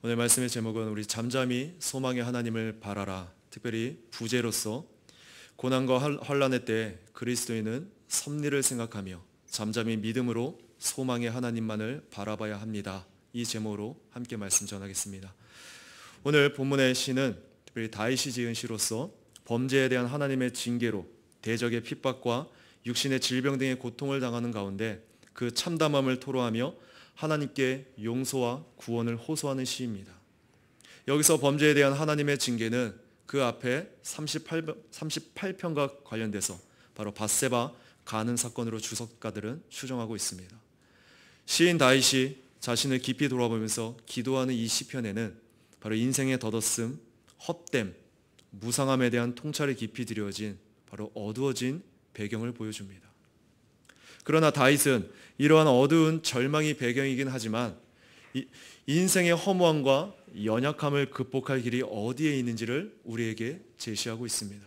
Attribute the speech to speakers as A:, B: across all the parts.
A: 오늘 말씀의 제목은 우리 잠잠히 소망의 하나님을 바라라. 특별히 부제로서 고난과 환난의 때 그리스도인은 섭리를 생각하며 잠잠히 믿음으로 소망의 하나님만을 바라봐야 합니다. 이 제목으로 함께 말씀 전하겠습니다. 오늘 본문의 시는 특별히 다윗이 지은 시로서 범죄에 대한 하나님의 징계로 대적의 핍박과 육신의 질병 등의 고통을 당하는 가운데 그 참담함을 토로하며 하나님께 용서와 구원을 호소하는 시입니다. 여기서 범죄에 대한 하나님의 징계는 그 앞에 38편과 관련돼서 바로 밧세바 가늠 사건으로 주석가들은 추정하고 있습니다. 시인 다윗이 자신을 깊이 돌아보면서 기도하는 이 시편에는 바로 인생의 덧없음, 헛됨, 무상함에 대한 통찰이 깊이 드려진 바로 어두워진 배경을 보여줍니다. 그러나 다윗은 이러한 어두운 절망이 배경이긴 하지만 인생의 허무함과 연약함을 극복할 길이 어디에 있는지를 우리에게 제시하고 있습니다.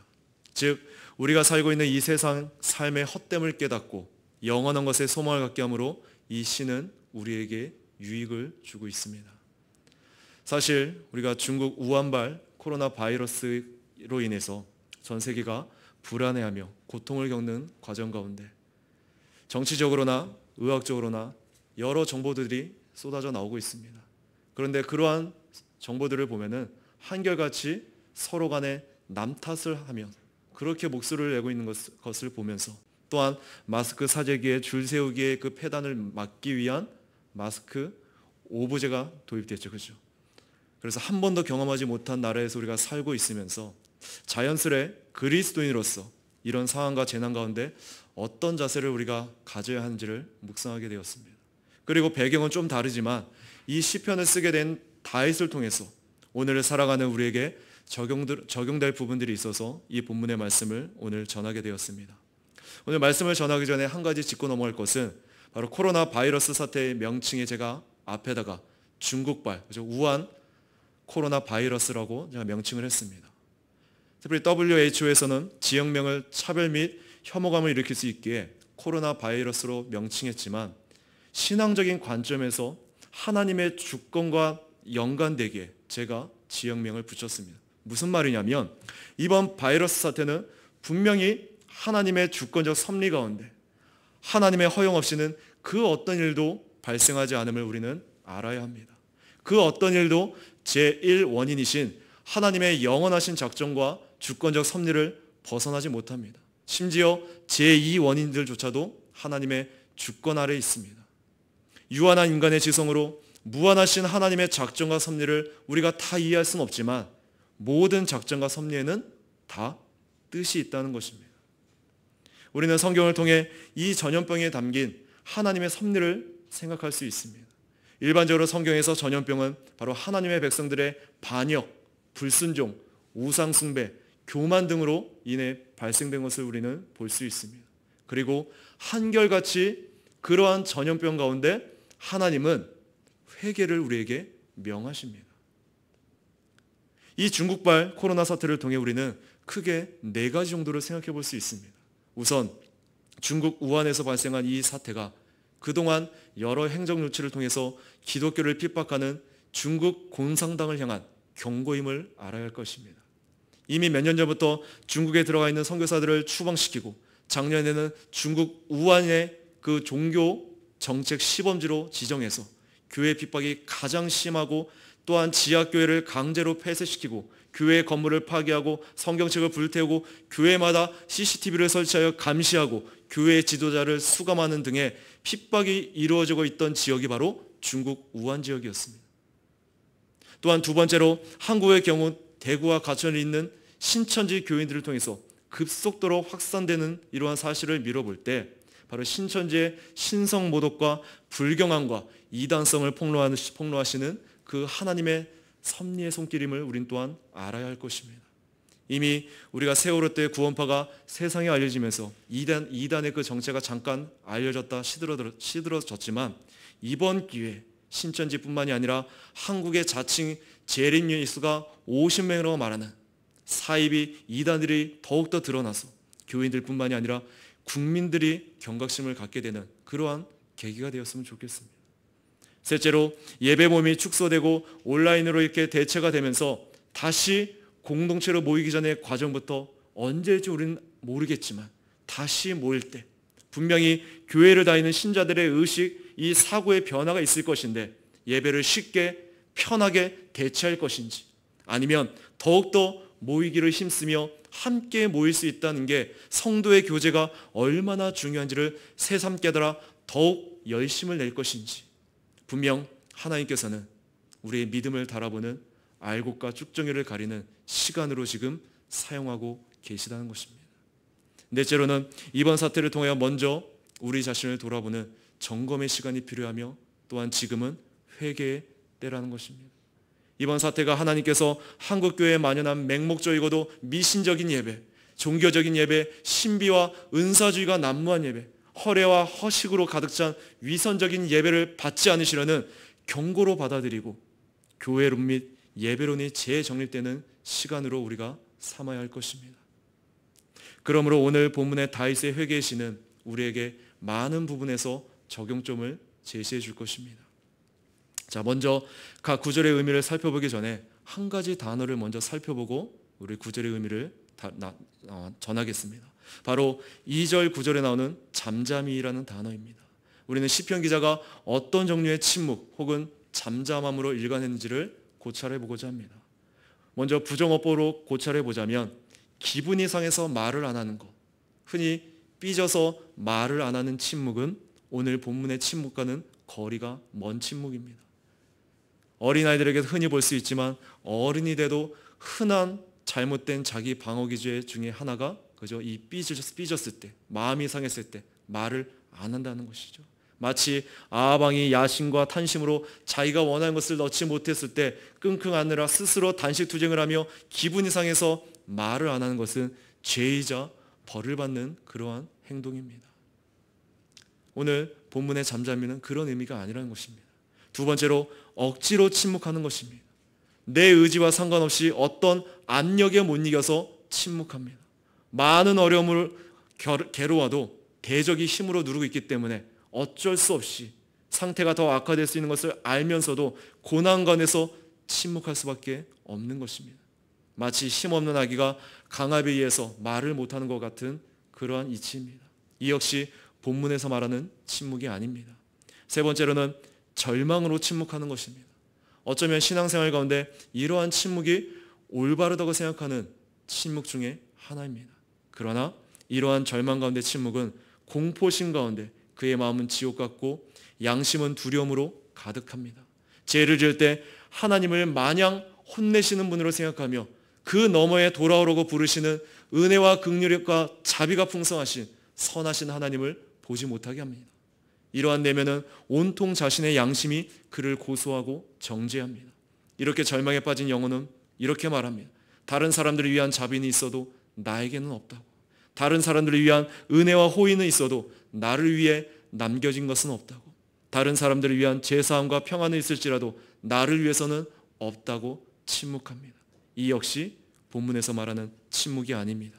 A: 즉 우리가 살고 있는 이 세상 삶의 헛됨을 깨닫고 영원한 것에 소망을 갖게 하므로 이 시는 우리에게 유익을 주고 있습니다. 사실 우리가 중국 우한발 코로나 바이러스로 인해서 전 세계가 불안해하며 고통을 겪는 과정 가운데 정치적으로나 의학적으로나 여러 정보들이 쏟아져 나오고 있습니다. 그런데 그러한 정보들을 보면은 한결같이 서로 간에 남 탓을 하며 그렇게 목소리를 내고 있는 것을 보면서 또한 마스크 사재기에 줄 세우기에 그 폐단을 막기 위한 마스크 오브제가 도입됐죠. 그렇죠? 그래서 한 번도 경험하지 못한 나라에서 우리가 살고 있으면서 자연스레 그리스도인으로서 이런 상황과 재난 가운데 어떤 자세를 우리가 가져야 하는지를 묵상하게 되었습니다. 그리고 배경은 좀 다르지만 이 시편을 쓰게 된 다윗을 통해서 오늘을 살아가는 우리에게 적용될 부분들이 있어서 이 본문의 말씀을 오늘 전하게 되었습니다. 오늘 말씀을 전하기 전에 한 가지 짚고 넘어갈 것은 바로 코로나 바이러스 사태의 명칭에 제가 앞에다가 중국발, 우한 코로나 바이러스라고 제가 명칭을 했습니다. 특별히 WHO에서는 지역명을 차별 및 혐오감을 일으킬 수 있기에 코로나 바이러스로 명칭했지만 신앙적인 관점에서 하나님의 주권과 연관되게 제가 지역명을 붙였습니다. 무슨 말이냐면 이번 바이러스 사태는 분명히 하나님의 주권적 섭리 가운데 하나님의 허용 없이는 그 어떤 일도 발생하지 않음을 우리는 알아야 합니다. 그 어떤 일도 제1원인이신 하나님의 영원하신 작정과 주권적 섭리를 벗어나지 못합니다. 심지어 제2원인들조차도 하나님의 주권 아래에 있습니다. 유한한 인간의 지성으로 무한하신 하나님의 작정과 섭리를 우리가 다 이해할 수는 없지만 모든 작정과 섭리에는 다 뜻이 있다는 것입니다. 우리는 성경을 통해 이 전염병에 담긴 하나님의 섭리를 생각할 수 있습니다. 일반적으로 성경에서 전염병은 바로 하나님의 백성들의 반역, 불순종, 우상숭배, 교만 등으로 인해 발생된 것을 우리는 볼 수 있습니다. 그리고 한결같이 그러한 전염병 가운데 하나님은 회개를 우리에게 명하십니다. 이 중국발 코로나 사태를 통해 우리는 크게 4가지 정도를 생각해 볼 수 있습니다. 우선 중국 우한에서 발생한 이 사태가 그동안 여러 행정 조치를 통해서 기독교를 핍박하는 중국 공산당을 향한 경고임을 알아야 할 것입니다. 이미 몇 년 전부터 중국에 들어가 있는 선교사들을 추방시키고 작년에는 중국 우한의 그 종교 정책 시범지로 지정해서 교회 핍박이 가장 심하고 또한 지하교회를 강제로 폐쇄시키고 교회 건물을 파괴하고 성경책을 불태우고 교회마다 CCTV를 설치하여 감시하고 교회 지도자를 수감하는 등의 핍박이 이루어지고 있던 지역이 바로 중국 우한 지역이었습니다. 또한 두 번째로 한국의 경우 대구와 가천에 있는 신천지 교인들을 통해서 급속도로 확산되는 이러한 사실을 미뤄볼 때 바로 신천지의 신성모독과 불경함과 이단성을 폭로하시는 그 하나님의 섭리의 손길임을 우린 또한 알아야 할 것입니다. 이미 우리가 세월호 때 구원파가 세상에 알려지면서 이단의 그 정체가 잠깐 알려졌다 시들어졌지만 이번 기회에 신천지뿐만이 아니라 한국의 자칭 재림교인 수가 50명이라고 말하는 사이비 이단들이 더욱더 드러나서 교인들뿐만이 아니라 국민들이 경각심을 갖게 되는 그러한 계기가 되었으면 좋겠습니다. 셋째로 예배 모임이 축소되고 온라인으로 이렇게 대체가 되면서 다시 공동체로 모이기 전의 과정부터 언제일지 우리는 모르겠지만 다시 모일 때 분명히 교회를 다니는 신자들의 의식, 이 사고의 변화가 있을 것인데 예배를 쉽게 편하게 대체할 것인지 아니면 더욱더 모이기를 힘쓰며 함께 모일 수 있다는 게 성도의 교제가 얼마나 중요한지를 새삼 깨달아 더욱 열심을 낼 것인지 분명 하나님께서는 우리의 믿음을 달아보는 알곡과 쭉정이를 가리는 시간으로 지금 사용하고 계시다는 것입니다. 넷째로는 이번 사태를 통하여 먼저 우리 자신을 돌아보는 점검의 시간이 필요하며 또한 지금은 회개의 때라는 것입니다. 이번 사태가 하나님께서 한국교회에 만연한 맹목적이고도 미신적인 예배, 종교적인 예배, 신비와 은사주의가 난무한 예배, 허례와 허식으로 가득 찬 위선적인 예배를 받지 않으시려는 경고로 받아들이고 교회론 및 예배론이 재정립되는 시간으로 우리가 삼아야 할 것입니다. 그러므로 오늘 본문의 다윗의 회개의 시는 우리에게 많은 부분에서 적용점을 제시해 줄 것입니다. 자, 먼저 각 구절의 의미를 살펴보기 전에 한 가지 단어를 먼저 살펴보고 우리 구절의 의미를 전하겠습니다. 바로 2절 9절에 나오는 잠잠이라는 단어입니다. 우리는 시편 기자가 어떤 종류의 침묵 혹은 잠잠함으로 일관했는지를 고찰해 보고자 합니다. 먼저 부정어법으로 고찰해 보자면 기분이 상해서 말을 안 하는 것, 흔히 삐져서 말을 안 하는 침묵은 오늘 본문의 침묵과는 거리가 먼 침묵입니다. 어린아이들에게 흔히 볼 수 있지만 어른이 돼도 흔한 잘못된 자기 방어 기제 중에 하나가 그죠? 이 삐졌을 때, 마음이 상했을 때 말을 안 한다는 것이죠. 마치 아방이 야심과 탄심으로 자기가 원하는 것을 넣지 못했을 때 끙끙 앓느라 스스로 단식투쟁을 하며 기분이 상해서 말을 안 하는 것은 죄이자 벌을 받는 그러한 행동입니다. 오늘 본문의 잠잠이는 그런 의미가 아니라는 것입니다. 두 번째로 억지로 침묵하는 것입니다. 내 의지와 상관없이 어떤 압력에 못 이겨서 침묵합니다. 많은 어려움을 괴로워도 대적이 힘으로 누르고 있기 때문에 어쩔 수 없이 상태가 더 악화될 수 있는 것을 알면서도 고난간에서 침묵할 수밖에 없는 것입니다. 마치 힘없는 아기가 강압에 의해서 말을 못하는 것 같은 그러한 이치입니다. 이 역시 본문에서 말하는 침묵이 아닙니다. 세 번째로는 절망으로 침묵하는 것입니다. 어쩌면 신앙생활 가운데 이러한 침묵이 올바르다고 생각하는 침묵 중에 하나입니다. 그러나 이러한 절망 가운데 침묵은 공포심 가운데 그의 마음은 지옥 같고 양심은 두려움으로 가득합니다. 죄를 지을 때 하나님을 마냥 혼내시는 분으로 생각하며 그 너머에 돌아오라고 부르시는 은혜와 긍휼과 자비가 풍성하신 선하신 하나님을 보지 못하게 합니다. 이러한 내면은 온통 자신의 양심이 그를 고소하고 정죄합니다. 이렇게 절망에 빠진 영혼은 이렇게 말합니다. 다른 사람들을 위한 자비는 있어도 나에게는 없다고. 다른 사람들을 위한 은혜와 호의는 있어도 나를 위해 남겨진 것은 없다고. 다른 사람들을 위한 제사함과 평안은 있을지라도 나를 위해서는 없다고 침묵합니다. 이 역시 본문에서 말하는 침묵이 아닙니다.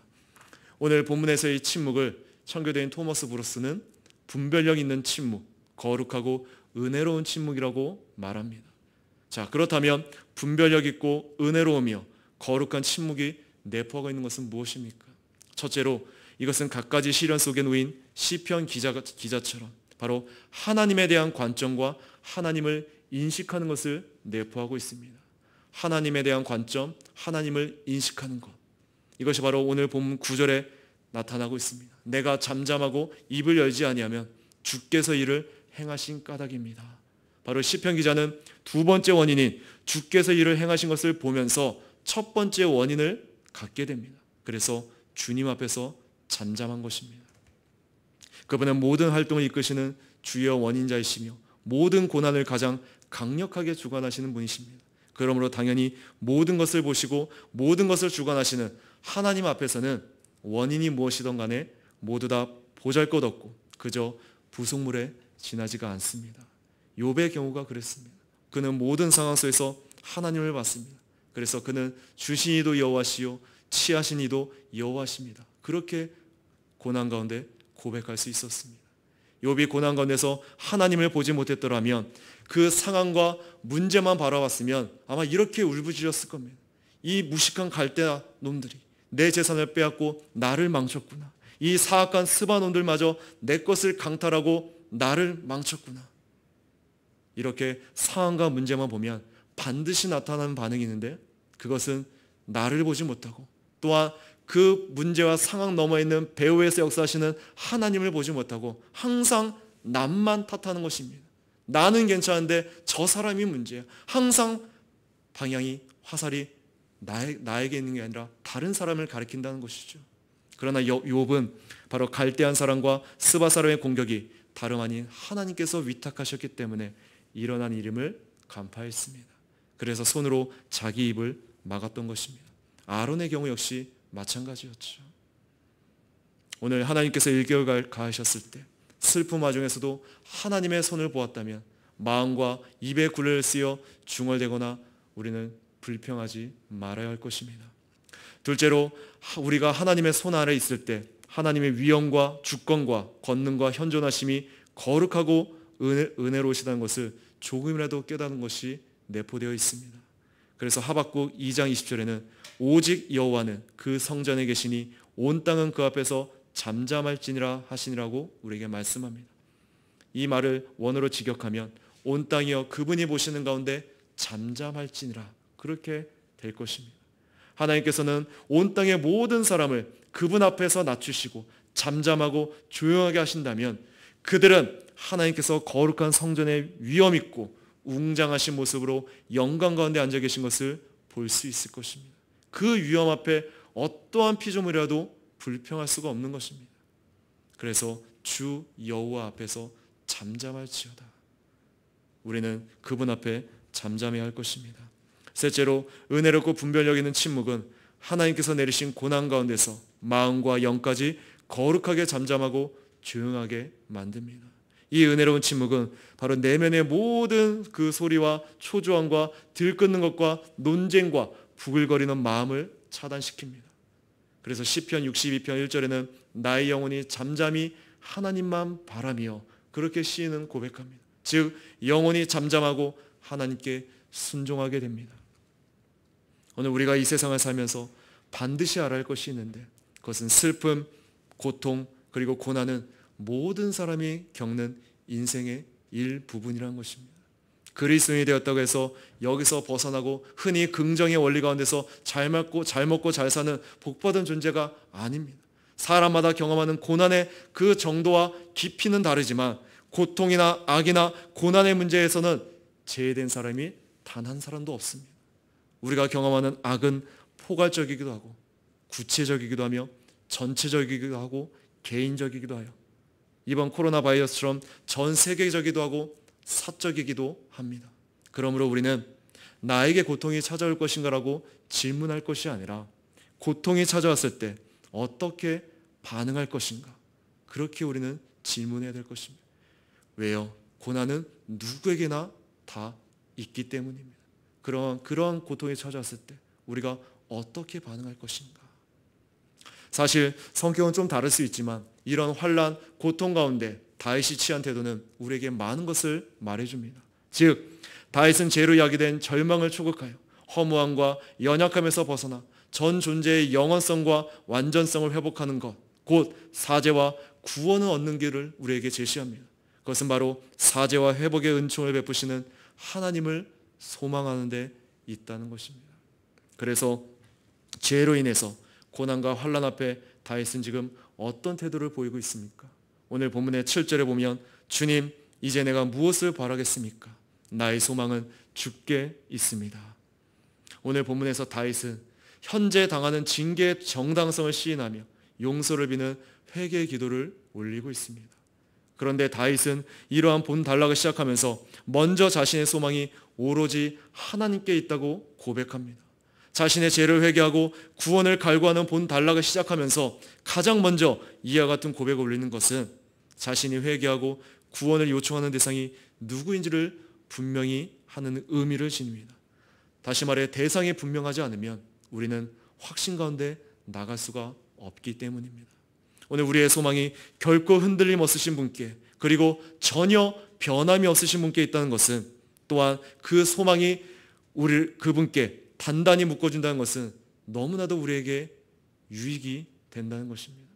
A: 오늘 본문에서의 침묵을 청교도인 토머스 브루스는 분별력 있는 침묵, 거룩하고 은혜로운 침묵이라고 말합니다. 자, 그렇다면 분별력 있고 은혜로우며 거룩한 침묵이 내포하고 있는 것은 무엇입니까? 첫째로 이것은 갖가지 시련 속에 놓인 시편 기자처럼 바로 하나님에 대한 관점과 하나님을 인식하는 것을 내포하고 있습니다. 하나님에 대한 관점, 하나님을 인식하는 것. 이것이 바로 오늘 본문 9절에 나타나고 있습니다. 내가 잠잠하고 입을 열지 아니하면 주께서 이를 행하신 까닭입니다. 바로 시편 기자는 두 번째 원인인 주께서 이를 행하신 것을 보면서 첫 번째 원인을 갖게 됩니다. 그래서 주님 앞에서 잠잠한 것입니다. 그분은 모든 활동을 이끄시는 주요 원인자이시며 모든 고난을 가장 강력하게 주관하시는 분이십니다. 그러므로 당연히 모든 것을 보시고 모든 것을 주관하시는 하나님 앞에서는 원인이 무엇이든 간에 모두 다 보잘것없고 그저 부속물에 지나지가 않습니다. 욥의 경우가 그랬습니다. 그는 모든 상황 속에서 하나님을 봤습니다. 그래서 그는 주신 이도 여호와시요 취하신 이도 여호와십니다. 그렇게 고난 가운데 고백할 수 있었습니다. 욥이 고난 가운데서 하나님을 보지 못했더라면, 그 상황과 문제만 바라봤으면 아마 이렇게 울부짖었을 겁니다. 이 무식한 갈대아 놈들이 내 재산을 빼앗고 나를 망쳤구나. 이 사악한 스바 놈들마저 내 것을 강탈하고 나를 망쳤구나. 이렇게 상황과 문제만 보면 반드시 나타나는 반응이 있는데, 그것은 나를 보지 못하고 또한 그 문제와 상황 너머에 있는 배후에서 역사하시는 하나님을 보지 못하고 항상 남만 탓하는 것입니다. 나는 괜찮은데 저 사람이 문제야. 항상 방향이, 화살이 나에게 있는 게 아니라 다른 사람을 가리킨다는 것이죠. 그러나 욥은 바로 갈대한 사람과 스바 사람의 공격이 다름 아닌 하나님께서 위탁하셨기 때문에 일어난 일임을 간파했습니다. 그래서 손으로 자기 입을 막았던 것입니다. 아론의 경우 역시 마찬가지였죠. 오늘 하나님께서 일격을 가하셨을 때 슬픔 와중에서도 하나님의 손을 보았다면 마음과 입의 굴레를 쓰여 중얼대거나 우리는 불평하지 말아야 할 것입니다. 둘째로, 우리가 하나님의 손 아래 있을 때 하나님의 위엄과 주권과 권능과 현존하심이 거룩하고 은혜로우시다는 것을 조금이라도 깨닫는 것이 내포되어 있습니다. 그래서 하박국 2장 20절에는 오직 여호와는 그 성전에 계시니 온 땅은 그 앞에서 잠잠할지니라 하시니라고 우리에게 말씀합니다. 이 말을 원어로 직역하면 온 땅이여 그분이 보시는 가운데 잠잠할지니라, 그렇게 될 것입니다. 하나님께서는 온 땅의 모든 사람을 그분 앞에서 낮추시고 잠잠하고 조용하게 하신다면 그들은 하나님께서 거룩한 성전에 위엄 있고 웅장하신 모습으로 영광 가운데 앉아 계신 것을 볼 수 있을 것입니다. 그 위엄 앞에 어떠한 피조물이라도 불평할 수가 없는 것입니다. 그래서 주 여호와 앞에서 잠잠할지어다. 우리는 그분 앞에 잠잠해야 할 것입니다. 셋째로, 은혜롭고 분별력 있는 침묵은 하나님께서 내리신 고난 가운데서 마음과 영까지 거룩하게 잠잠하고 조용하게 만듭니다. 이 은혜로운 침묵은 바로 내면의 모든 그 소리와 초조함과 들끓는 것과 논쟁과 부글거리는 마음을 차단시킵니다. 그래서 시편 62편 1절에는 나의 영혼이 잠잠히 하나님만 바라며, 그렇게 시인은 고백합니다. 즉 영혼이 잠잠하고 하나님께 순종하게 됩니다. 오늘 우리가 이 세상을 살면서 반드시 알아야 할 것이 있는데, 그것은 슬픔, 고통, 그리고 고난은 모든 사람이 겪는 인생의 일부분이라는 것입니다. 그리스도인이 되었다고 해서 여기서 벗어나고 흔히 긍정의 원리 가운데서 잘 먹고 잘 사는 복받은 존재가 아닙니다. 사람마다 경험하는 고난의 그 정도와 깊이는 다르지만 고통이나 악이나 고난의 문제에서는 제외된 사람이 단 한 사람도 없습니다. 우리가 경험하는 악은 포괄적이기도 하고 구체적이기도 하며 전체적이기도 하고 개인적이기도 하여 이번 코로나 바이러스처럼 전 세계적이기도 하고 사적이기도 합니다. 그러므로 우리는 나에게 고통이 찾아올 것인가라고 질문할 것이 아니라 고통이 찾아왔을 때 어떻게 반응할 것인가, 그렇게 우리는 질문해야 될 것입니다. 왜요? 고난은 누구에게나 다 있기 때문입니다. 그러한 고통이 찾아왔을 때 우리가 어떻게 반응할 것인가. 사실 성격은 좀 다를 수 있지만 이런 환난, 고통 가운데 다윗이 취한 태도는 우리에게 많은 것을 말해줍니다. 즉 다윗은 죄로 야기된 절망을 초극하여 허무함과 연약함에서 벗어나 전 존재의 영원성과 완전성을 회복하는 것, 곧 사죄와 구원을 얻는 길을 우리에게 제시합니다. 그것은 바로 사죄와 회복의 은총을 베푸시는 하나님을 소망하는 데 있다는 것입니다. 그래서 죄로 인해서 고난과 환난 앞에 다윗은 지금 어떤 태도를 보이고 있습니까? 오늘 본문의 7절에 보면 주님, 이제 내가 무엇을 바라겠습니까? 나의 소망은 주께 있습니다. 오늘 본문에서 다윗은 현재 당하는 징계의 정당성을 시인하며 용서를 비는 회개의 기도를 올리고 있습니다. 그런데 다윗은 이러한 본 단락을 시작하면서 먼저 자신의 소망이 오로지 하나님께 있다고 고백합니다. 자신의 죄를 회개하고 구원을 갈구하는 본 단락을 시작하면서 가장 먼저 이와 같은 고백을 올리는 것은 자신이 회개하고 구원을 요청하는 대상이 누구인지를 분명히 하는 의미를 지닙니다. 다시 말해 대상이 분명하지 않으면 우리는 확신 가운데 나갈 수가 없기 때문입니다. 오늘 우리의 소망이 결코 흔들림 없으신 분께, 그리고 전혀 변함이 없으신 분께 있다는 것은, 또한 그 소망이 그분께 단단히 묶어준다는 것은 너무나도 우리에게 유익이 된다는 것입니다.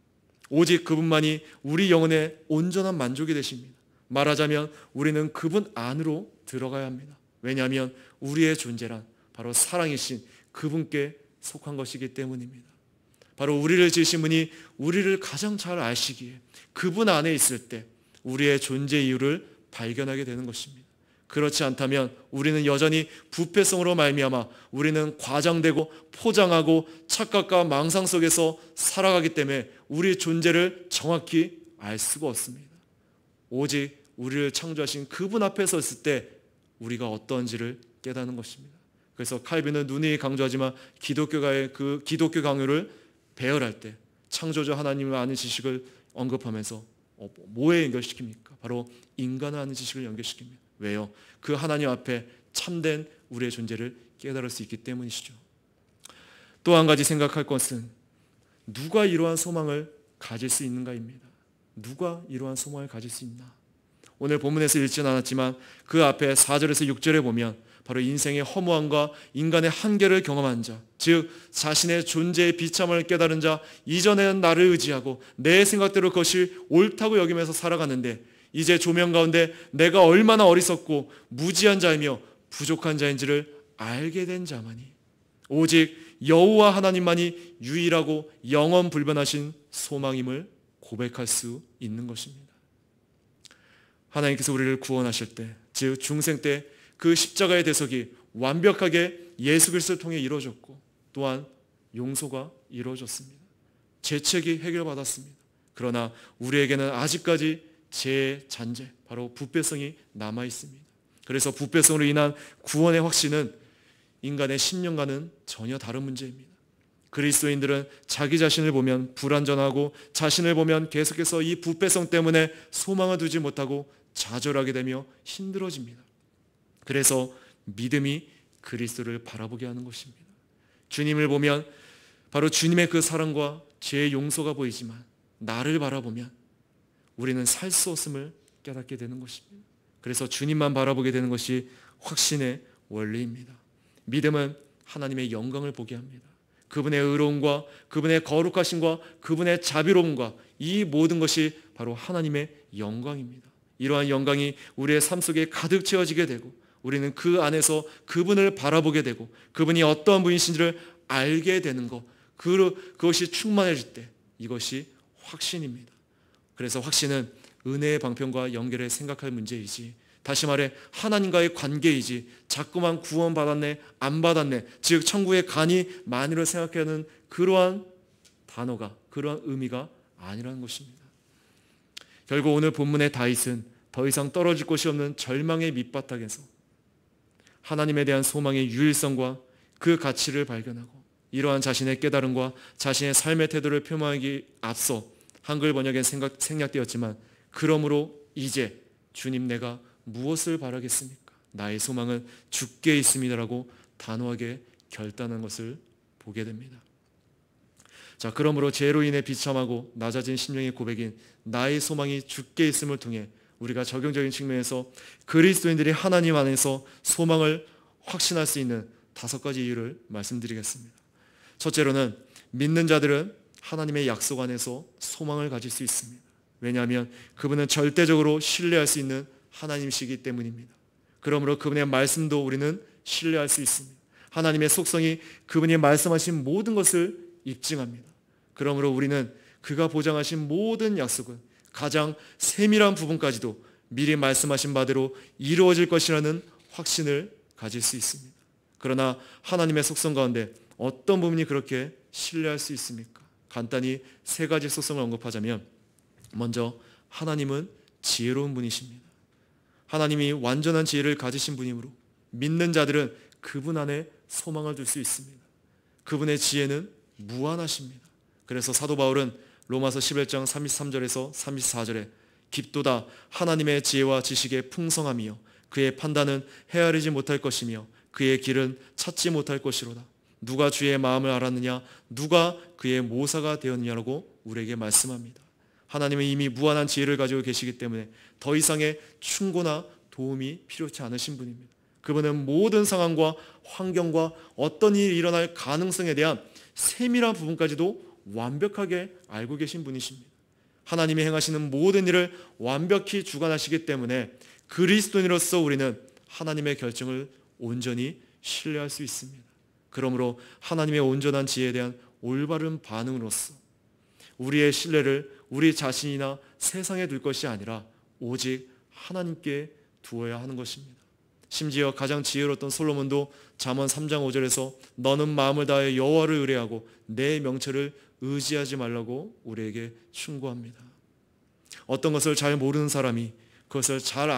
A: 오직 그분만이 우리 영혼의 온전한 만족이 되십니다. 말하자면 우리는 그분 안으로 들어가야 합니다. 왜냐하면 우리의 존재란 바로 사랑이신 그분께 속한 것이기 때문입니다. 바로 우리를 지으신 분이 우리를 가장 잘 아시기에 그분 안에 있을 때 우리의 존재 이유를 발견하게 되는 것입니다. 그렇지 않다면 우리는 여전히 부패성으로 말미암아 우리는 과장되고 포장하고 착각과 망상 속에서 살아가기 때문에 우리의 존재를 정확히 알 수가 없습니다. 오직 우리를 창조하신 그분 앞에 섰을 때 우리가 어떤지를 깨닫는 것입니다. 그래서 칼빈은 누누이 강조하지만 기독교가의 그 기독교 강요를 배열할 때 창조주 하나님을 아는 지식을 언급하면서 뭐에 연결시킵니까? 바로 인간을 아는 지식을 연결시킵니다. 왜요? 그 하나님 앞에 참된 우리의 존재를 깨달을 수 있기 때문이시죠. 또 한 가지 생각할 것은 누가 이러한 소망을 가질 수 있는가입니다. 누가 이러한 소망을 가질 수 있나? 오늘 본문에서 읽지는 않았지만 그 앞에 4절에서 6절에 보면 바로 인생의 허무함과 인간의 한계를 경험한 자, 즉 자신의 존재의 비참을 깨달은 자, 이전에는 나를 의지하고 내 생각대로 그것이 옳다고 여기면서 살아갔는데 이제 조명 가운데 내가 얼마나 어리석고 무지한 자이며 부족한 자인지를 알게 된 자만이, 오직 여호와 하나님만이 유일하고 영원 불변하신 소망임을 고백할 수 있는 것입니다. 하나님께서 우리를 구원하실 때, 즉 중생 때 그 십자가의 대속이 완벽하게 예수 그리스도를 통해 이루어졌고 또한 용서가 이루어졌습니다. 죄책이 해결받았습니다. 그러나 우리에게는 아직까지 죄의 잔재, 바로 부패성이 남아 있습니다. 그래서 부패성으로 인한 구원의 확신은 인간의 신념과는 전혀 다른 문제입니다. 그리스도인들은 자기 자신을 보면 불완전하고 자신을 보면 계속해서 이 부패성 때문에 소망을 두지 못하고 좌절하게 되며 힘들어집니다. 그래서 믿음이 그리스도를 바라보게 하는 것입니다. 주님을 보면 바로 주님의 그 사랑과 죄의 용서가 보이지만 나를 바라보면 우리는 살 수 없음을 깨닫게 되는 것입니다. 그래서 주님만 바라보게 되는 것이 확신의 원리입니다. 믿음은 하나님의 영광을 보게 합니다. 그분의 의로움과 그분의 거룩하심과 그분의 자비로움과 이 모든 것이 바로 하나님의 영광입니다. 이러한 영광이 우리의 삶 속에 가득 채워지게 되고 우리는 그 안에서 그분을 바라보게 되고 그분이 어떠한 분이신지를 알게 되는 것, 그것이 충만해질 때 이것이 확신입니다. 그래서 확신은 은혜의 방편과 연결해 생각할 문제이지, 다시 말해 하나님과의 관계이지 자꾸만 구원받았네 안 받았네, 즉 천국에 가니 마니를 생각하는 그러한 단어가, 그러한 의미가 아니라는 것입니다. 결국 오늘 본문의 다윗은 더 이상 떨어질 곳이 없는 절망의 밑바닥에서 하나님에 대한 소망의 유일성과 그 가치를 발견하고 이러한 자신의 깨달음과 자신의 삶의 태도를 표명하기 앞서 한글 번역엔 생략되었지만 그러므로 이제 주님 내가 무엇을 바라겠습니까? 나의 소망은 주께 있습니다라고 단호하게 결단한 것을 보게 됩니다. 자, 그러므로 죄로 인해 비참하고 낮아진 심령의 고백인 나의 소망이 주께 있음을 통해 우리가 적용적인 측면에서 그리스도인들이 하나님 안에서 소망을 확신할 수 있는 5가지 이유를 말씀드리겠습니다. 첫째로는 믿는 자들은 하나님의 약속 안에서 소망을 가질 수 있습니다. 왜냐하면 그분은 절대적으로 신뢰할 수 있는 하나님이시기 때문입니다. 그러므로 그분의 말씀도 우리는 신뢰할 수 있습니다. 하나님의 속성이 그분이 말씀하신 모든 것을 입증합니다. 그러므로 우리는 그가 보장하신 모든 약속은 가장 세밀한 부분까지도 미리 말씀하신 바대로 이루어질 것이라는 확신을 가질 수 있습니다. 그러나 하나님의 속성 가운데 어떤 부분이 그렇게 신뢰할 수 있습니까? 간단히 3가지 속성을 언급하자면, 먼저 하나님은 지혜로운 분이십니다. 하나님이 완전한 지혜를 가지신 분이므로 믿는 자들은 그분 안에 소망을 둘 수 있습니다. 그분의 지혜는 무한하십니다. 그래서 사도 바울은 로마서 11장 33절에서 34절에 깊도다 하나님의 지혜와 지식의 풍성함이요 그의 판단은 헤아리지 못할 것이며 그의 길은 찾지 못할 것이로다. 누가 주의 마음을 알았느냐, 누가 그의 모사가 되었느냐라고 우리에게 말씀합니다. 하나님은 이미 무한한 지혜를 가지고 계시기 때문에 더 이상의 충고나 도움이 필요치 않으신 분입니다. 그분은 모든 상황과 환경과 어떤 일이 일어날 가능성에 대한 세밀한 부분까지도 완벽하게 알고 계신 분이십니다. 하나님이 행하시는 모든 일을 완벽히 주관하시기 때문에 그리스도인으로서 우리는 하나님의 결정을 온전히 신뢰할 수 있습니다. 그러므로 하나님의 온전한 지혜에 대한 올바른 반응으로서 우리의 신뢰를 우리 자신이나 세상에 둘 것이 아니라 오직 하나님께 두어야 하는 것입니다. 심지어 가장 지혜로웠던 솔로몬도 잠언 3장 5절에서 너는 마음을 다해 여호와를 의뢰하고 내 명철을 의지하지 말라고 우리에게 충고합니다. 어떤 것을 잘 모르는 사람이 그것을 잘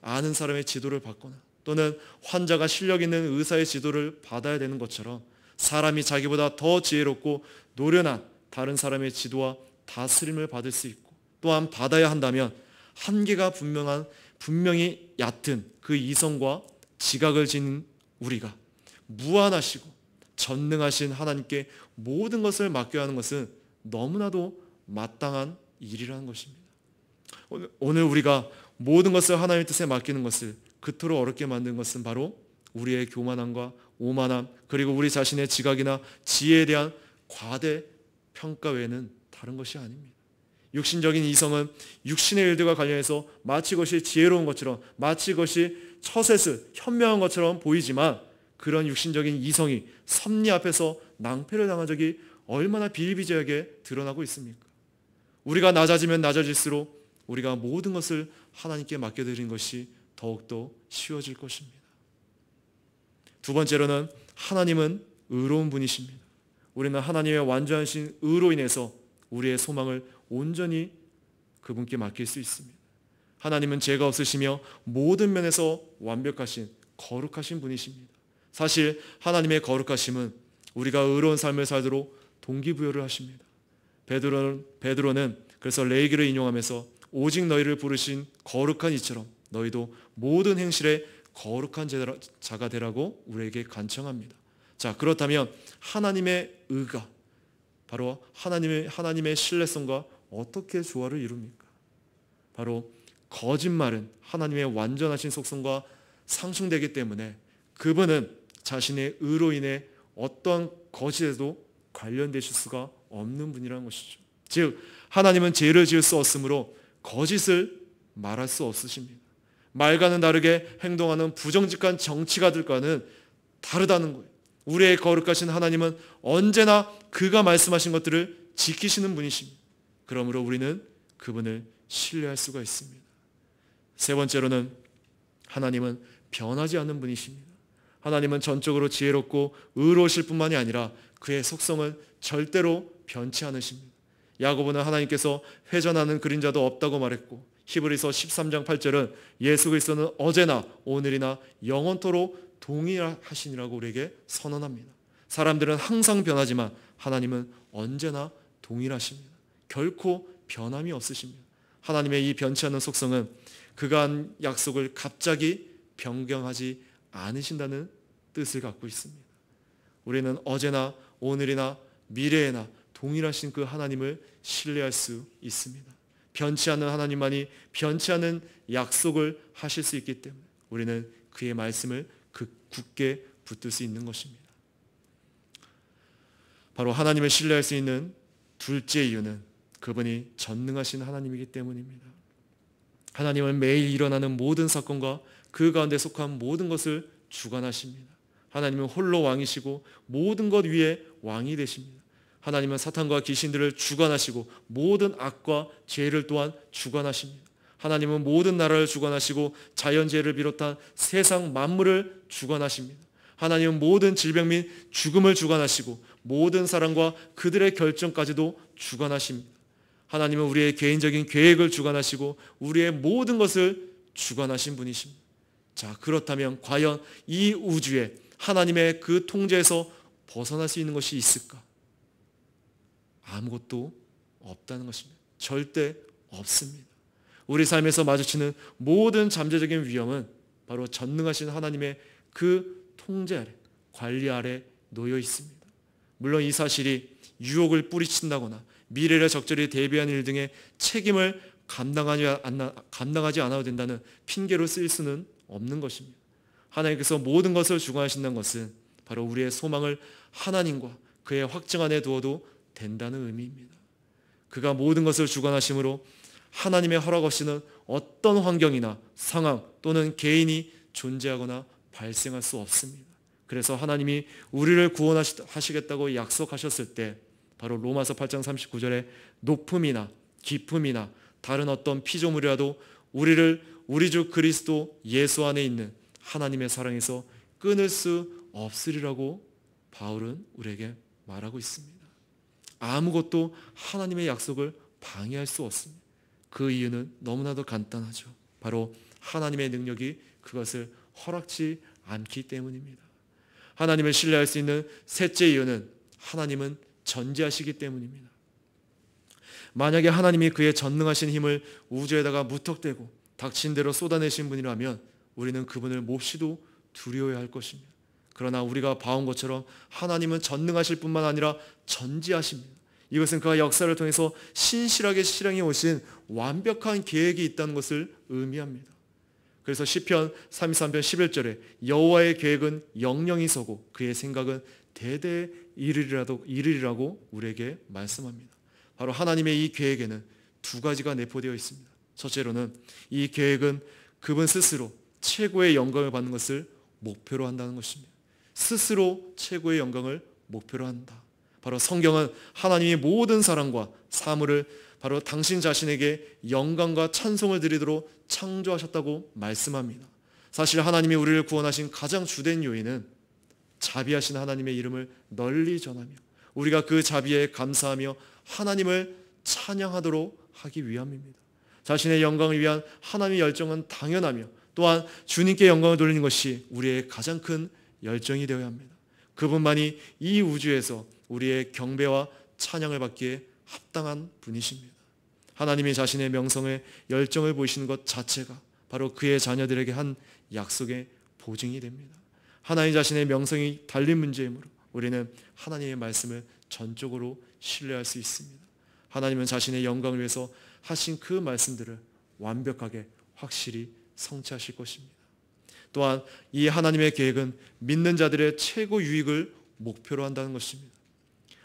A: 아는 사람의 지도를 받거나 또는 환자가 실력 있는 의사의 지도를 받아야 되는 것처럼 사람이 자기보다 더 지혜롭고 노련한 다른 사람의 지도와 다스림을 받을 수 있고 또한 받아야 한다면 한계가 분명히 얕은 그 이성과 지각을 지닌 우리가 무한하시고 전능하신 하나님께 모든 것을 맡겨야 하는 것은 너무나도 마땅한 일이라는 것입니다. 오늘 우리가 모든 것을 하나님의 뜻에 맡기는 것을 그토록 어렵게 만든 것은 바로 우리의 교만함과 오만함 그리고 우리 자신의 지각이나 지혜에 대한 과대 평가 외에는 다른 것이 아닙니다. 육신적인 이성은 육신의 일들과 관련해서 마치 그것이 지혜로운 것처럼 마치 그것이 처세스, 현명한 것처럼 보이지만 그런 육신적인 이성이 섭리 앞에서 낭패를 당한 적이 얼마나 비일비재하게 드러나고 있습니까? 우리가 낮아지면 낮아질수록 우리가 모든 것을 하나님께 맡겨드리는 것이 더욱더 쉬워질 것입니다. 두 번째로는 하나님은 의로운 분이십니다. 우리는 하나님의 완전하신 의로 인해서 우리의 소망을 온전히 그분께 맡길 수 있습니다. 하나님은 죄가 없으시며 모든 면에서 완벽하신 거룩하신 분이십니다. 사실 하나님의 거룩하심은 우리가 의로운 삶을 살도록 동기부여를 하십니다. 베드로는 그래서 레위기를 인용하면서 오직 너희를 부르신 거룩한 이처럼 너희도 모든 행실에 거룩한 자가 되라고 우리에게 간청합니다. 자, 그렇다면 하나님의 의가 바로 하나님의 신뢰성과 어떻게 조화를 이룹니까? 바로 거짓말은 하나님의 완전하신 속성과 상충되기 때문에 그분은 자신의 의로 인해 어떠한 거짓에도 관련되실 수가 없는 분이라는 것이죠. 즉 하나님은 죄를 지을 수 없으므로 거짓을 말할 수 없으십니다. 말과는 다르게 행동하는 부정직한 정치가들과는 다르다는 거예요. 우리의 거룩하신 하나님은 언제나 그가 말씀하신 것들을 지키시는 분이십니다. 그러므로 우리는 그분을 신뢰할 수가 있습니다. 세 번째로는 하나님은 변하지 않는 분이십니다. 하나님은 전적으로 지혜롭고 의로우실 뿐만이 아니라 그의 속성은 절대로 변치 않으십니다. 야고보는 하나님께서 회전하는 그림자도 없다고 말했고 히브리서 13장 8절은 예수 그리스도는 어제나 오늘이나 영원토록 동일하시니라고 우리에게 선언합니다. 사람들은 항상 변하지만 하나님은 언제나 동일하십니다. 결코 변함이 없으십니다. 하나님의 이 변치 않는 속성은 그가 한 약속을 갑자기 변경하지 않으신다는 뜻을 갖고 있습니다. 우리는 어제나 오늘이나 미래에나 동일하신 그 하나님을 신뢰할 수 있습니다. 변치 않는 하나님만이 변치 않는 약속을 하실 수 있기 때문에 우리는 그의 말씀을 굳게 붙들 수 있는 것입니다. 바로 하나님을 신뢰할 수 있는 둘째 이유는 그분이 전능하신 하나님이기 때문입니다. 하나님은 매일 일어나는 모든 사건과 그 가운데 속한 모든 것을 주관하십니다. 하나님은 홀로 왕이시고 모든 것 위에 왕이 되십니다. 하나님은 사탄과 귀신들을 주관하시고 모든 악과 죄를 또한 주관하십니다. 하나님은 모든 나라를 주관하시고 자연재해를 비롯한 세상 만물을 주관하십니다. 하나님은 모든 질병 및 죽음을 주관하시고 모든 사람과 그들의 결정까지도 주관하십니다. 하나님은 우리의 개인적인 계획을 주관하시고 우리의 모든 것을 주관하신 분이십니다. 자, 그렇다면 과연 이 우주에 하나님의 그 통제에서 벗어날 수 있는 것이 있을까? 아무것도 없다는 것입니다. 절대 없습니다. 우리 삶에서 마주치는 모든 잠재적인 위험은 바로 전능하신 하나님의 그 통제 아래, 관리 아래 놓여 있습니다. 물론 이 사실이 유혹을 뿌리친다거나 미래를 적절히 대비하는 일 등의 책임을 감당하지 않아도 된다는 핑계로 쓰일 수는 없는 것입니다. 하나님께서 모든 것을 주관하신다는 것은 바로 우리의 소망을 하나님과 그의 확증 안에 두어도 된다는 의미입니다. 그가 모든 것을 주관하심으로 하나님의 허락 없이는 어떤 환경이나 상황 또는 개인이 존재하거나 발생할 수 없습니다. 그래서 하나님이 우리를 구원하시겠다고 약속하셨을 때 바로 로마서 8장 39절에 높음이나 깊음이나 다른 어떤 피조물이라도 우리를 우리 주 그리스도 예수 안에 있는 하나님의 사랑에서 끊을 수 없으리라고 바울은 우리에게 말하고 있습니다. 아무것도 하나님의 약속을 방해할 수 없습니다. 그 이유는 너무나도 간단하죠. 바로 하나님의 능력이 그것을 허락지 않기 때문입니다. 하나님을 신뢰할 수 있는 셋째 이유는 하나님은 전지하시기 때문입니다. 만약에 하나님이 그의 전능하신 힘을 우주에다가 무턱대고 닥친 대로 쏟아내신 분이라면 우리는 그분을 몹시도 두려워해야 할 것입니다. 그러나 우리가 봐온 것처럼 하나님은 전능하실 뿐만 아니라 전지하십니다. 이것은 그가 역사를 통해서 신실하게 실행해 오신 완벽한 계획이 있다는 것을 의미합니다. 그래서 시편 33편 11절에 여호와의 계획은 영영이 서고 그의 생각은 대대에 이르리라고 우리에게 말씀합니다. 바로 하나님의 이 계획에는 두 가지가 내포되어 있습니다. 첫째로는 이 계획은 그분 스스로 최고의 영광을 받는 것을 목표로 한다는 것입니다. 스스로 최고의 영광을 목표로 한다. 바로 성경은 하나님이 모든 사랑과 사물을 바로 당신 자신에게 영광과 찬송을 드리도록 창조하셨다고 말씀합니다. 사실 하나님이 우리를 구원하신 가장 주된 요인은 자비하신 하나님의 이름을 널리 전하며 우리가 그 자비에 감사하며 하나님을 찬양하도록 하기 위함입니다. 자신의 영광을 위한 하나님의 열정은 당연하며 또한 주님께 영광을 돌리는 것이 우리의 가장 큰 열정이 되어야 합니다. 그분만이 이 우주에서 우리의 경배와 찬양을 받기에 합당한 분이십니다. 하나님이 자신의 명성에 열정을 보이시는 것 자체가 바로 그의 자녀들에게 한 약속의 보증이 됩니다. 하나님 자신의 명성이 달린 문제이므로 우리는 하나님의 말씀을 전적으로 신뢰할 수 있습니다. 하나님은 자신의 영광을 위해서 하신 그 말씀들을 완벽하게 확실히 성취하실 것입니다. 또한 이 하나님의 계획은 믿는 자들의 최고 유익을 목표로 한다는 것입니다.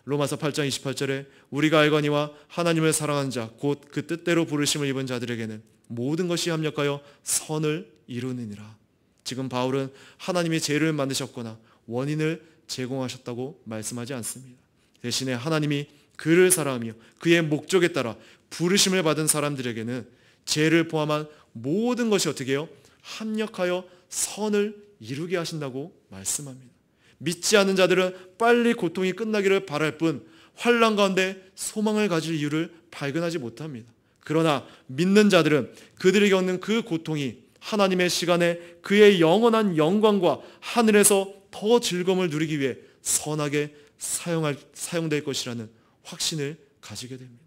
A: 로마서 8장 28절에 우리가 알거니와 하나님을 사랑하는 자 곧 그 뜻대로 부르심을 입은 자들에게는 모든 것이 합력하여 선을 이루느니라. 지금 바울은 하나님이 죄를 만드셨거나 원인을 제공하셨다고 말씀하지 않습니다. 대신에 하나님이 그를 사랑하며 그의 목적에 따라 부르심을 받은 사람들에게는 죄를 포함한 모든 것이 어떻게 해요? 합력하여 선을 이루게 하신다고 말씀합니다. 믿지 않는 자들은 빨리 고통이 끝나기를 바랄 뿐 환난 가운데 소망을 가질 이유를 발견하지 못합니다. 그러나 믿는 자들은 그들이 겪는 그 고통이 하나님의 시간에 그의 영원한 영광과 하늘에서 더 즐거움을 누리기 위해 선하게 사용될 것이라는 확신을 가지게 됩니다.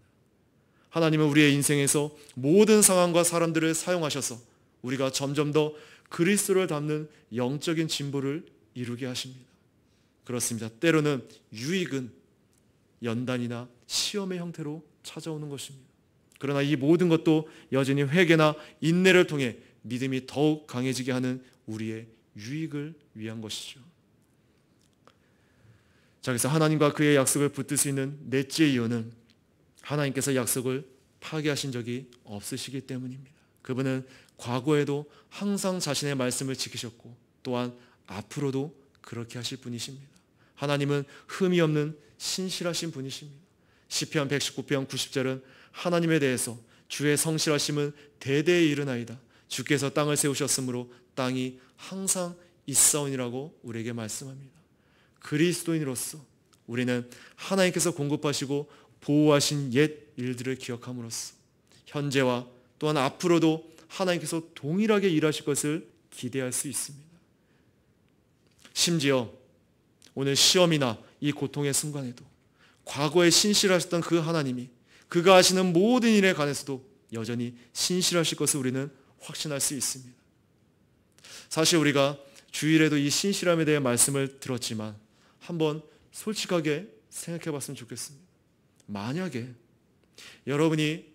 A: 하나님은 우리의 인생에서 모든 상황과 사람들을 사용하셔서 우리가 점점 더 그리스도를 닮는 영적인 진보를 이루게 하십니다. 그렇습니다. 때로는 유익은 연단이나 시험의 형태로 찾아오는 것입니다. 그러나 이 모든 것도 여전히 회개나 인내를 통해 믿음이 더욱 강해지게 하는 우리의 유익을 위한 것이죠. 자, 그래서 하나님과 그의 약속을 붙들 수 있는 넷째 이유는 하나님께서 약속을 파기하신 적이 없으시기 때문입니다. 그분은 과거에도 항상 자신의 말씀을 지키셨고 또한 앞으로도 그렇게 하실 분이십니다. 하나님은 흠이 없는 신실하신 분이십니다. 시편 119편 90절은 하나님에 대해서 주의 성실하심은 대대에 이르나이다. 주께서 땅을 세우셨으므로 땅이 항상 있사오니라고 우리에게 말씀합니다. 그리스도인으로서 우리는 하나님께서 공급하시고 보호하신 옛 일들을 기억함으로써 현재와 또한 앞으로도 하나님께서 동일하게 일하실 것을 기대할 수 있습니다. 심지어 오늘 시험이나 이 고통의 순간에도 과거에 신실하셨던 그 하나님이 그가 하시는 모든 일에 관해서도 여전히 신실하실 것을 우리는 확신할 수 있습니다. 사실 우리가 주일에도 이 신실함에 대해 말씀을 들었지만 한번 솔직하게 생각해 봤으면 좋겠습니다. 만약에 여러분이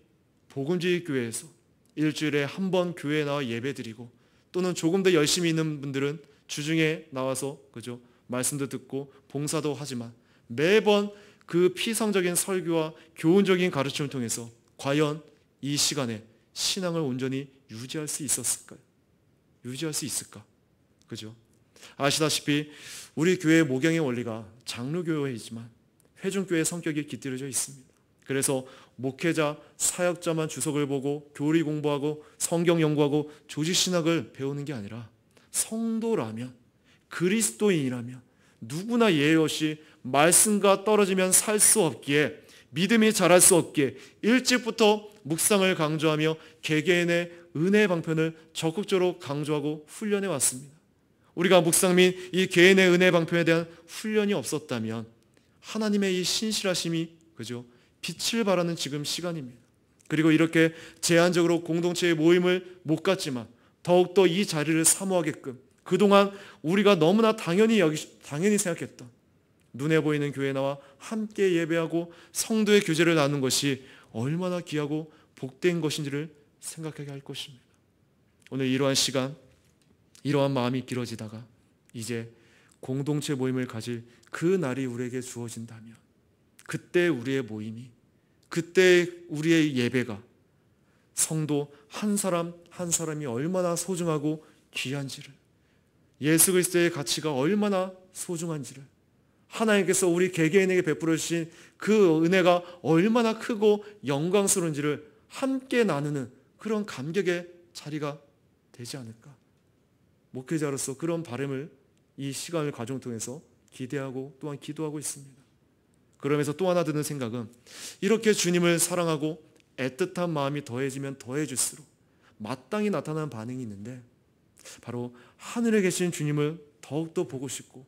A: 복음주의 교회에서 일주일에 한 번 교회에 나와 예배드리고, 또는 조금 더 열심히 있는 분들은 주중에 나와서 그죠? 말씀도 듣고 봉사도 하지만 매번 그 피상적인 설교와 교훈적인 가르침을 통해서 과연 이 시간에 신앙을 온전히 유지할 수 있었을까요? 유지할 수 있을까? 그죠? 아시다시피 우리 교회의 목양의 원리가 장로교회이지만 회중교회의 성격이 깃들여져 있습니다. 그래서 목회자, 사역자만 주석을 보고 교리 공부하고 성경 연구하고 조직신학을 배우는 게 아니라 성도라면, 그리스도인이라면 누구나 예외 없이 말씀과 떨어지면 살 수 없기에, 믿음이 자랄 수 없기에 일찍부터 묵상을 강조하며 개개인의 은혜의 방편을 적극적으로 강조하고 훈련해 왔습니다. 우리가 묵상 및 이 개인의 은혜의 방편에 대한 훈련이 없었다면 하나님의 이 신실하심이 그죠? 빛을 발하는 지금 시간입니다. 그리고 이렇게 제한적으로 공동체의 모임을 못 갔지만 더욱더 이 자리를 사모하게끔 그동안 우리가 너무나 당연히 생각했던 눈에 보이는 교회에 나와 함께 예배하고 성도의 교제를 나누는 것이 얼마나 귀하고 복된 것인지를 생각하게 할 것입니다. 오늘 이러한 시간, 이러한 마음이 길어지다가 이제 공동체 모임을 가질 그 날이 우리에게 주어진다면, 그때 우리의 모임이, 그때 우리의 예배가 성도 한 사람 한 사람이 얼마나 소중하고 귀한지를, 예수 그리스도의 가치가 얼마나 소중한지를, 하나님께서 우리 개개인에게 베풀어 주신 그 은혜가 얼마나 크고 영광스러운지를 함께 나누는 그런 감격의 자리가 되지 않을까. 목회자로서 그런 바람을 이 시간을 가정 통해서 기대하고 또한 기도하고 있습니다. 그러면서 또 하나 드는 생각은, 이렇게 주님을 사랑하고 애틋한 마음이 더해지면 더해질수록 마땅히 나타나는 반응이 있는데, 바로 하늘에 계신 주님을 더욱더 보고 싶고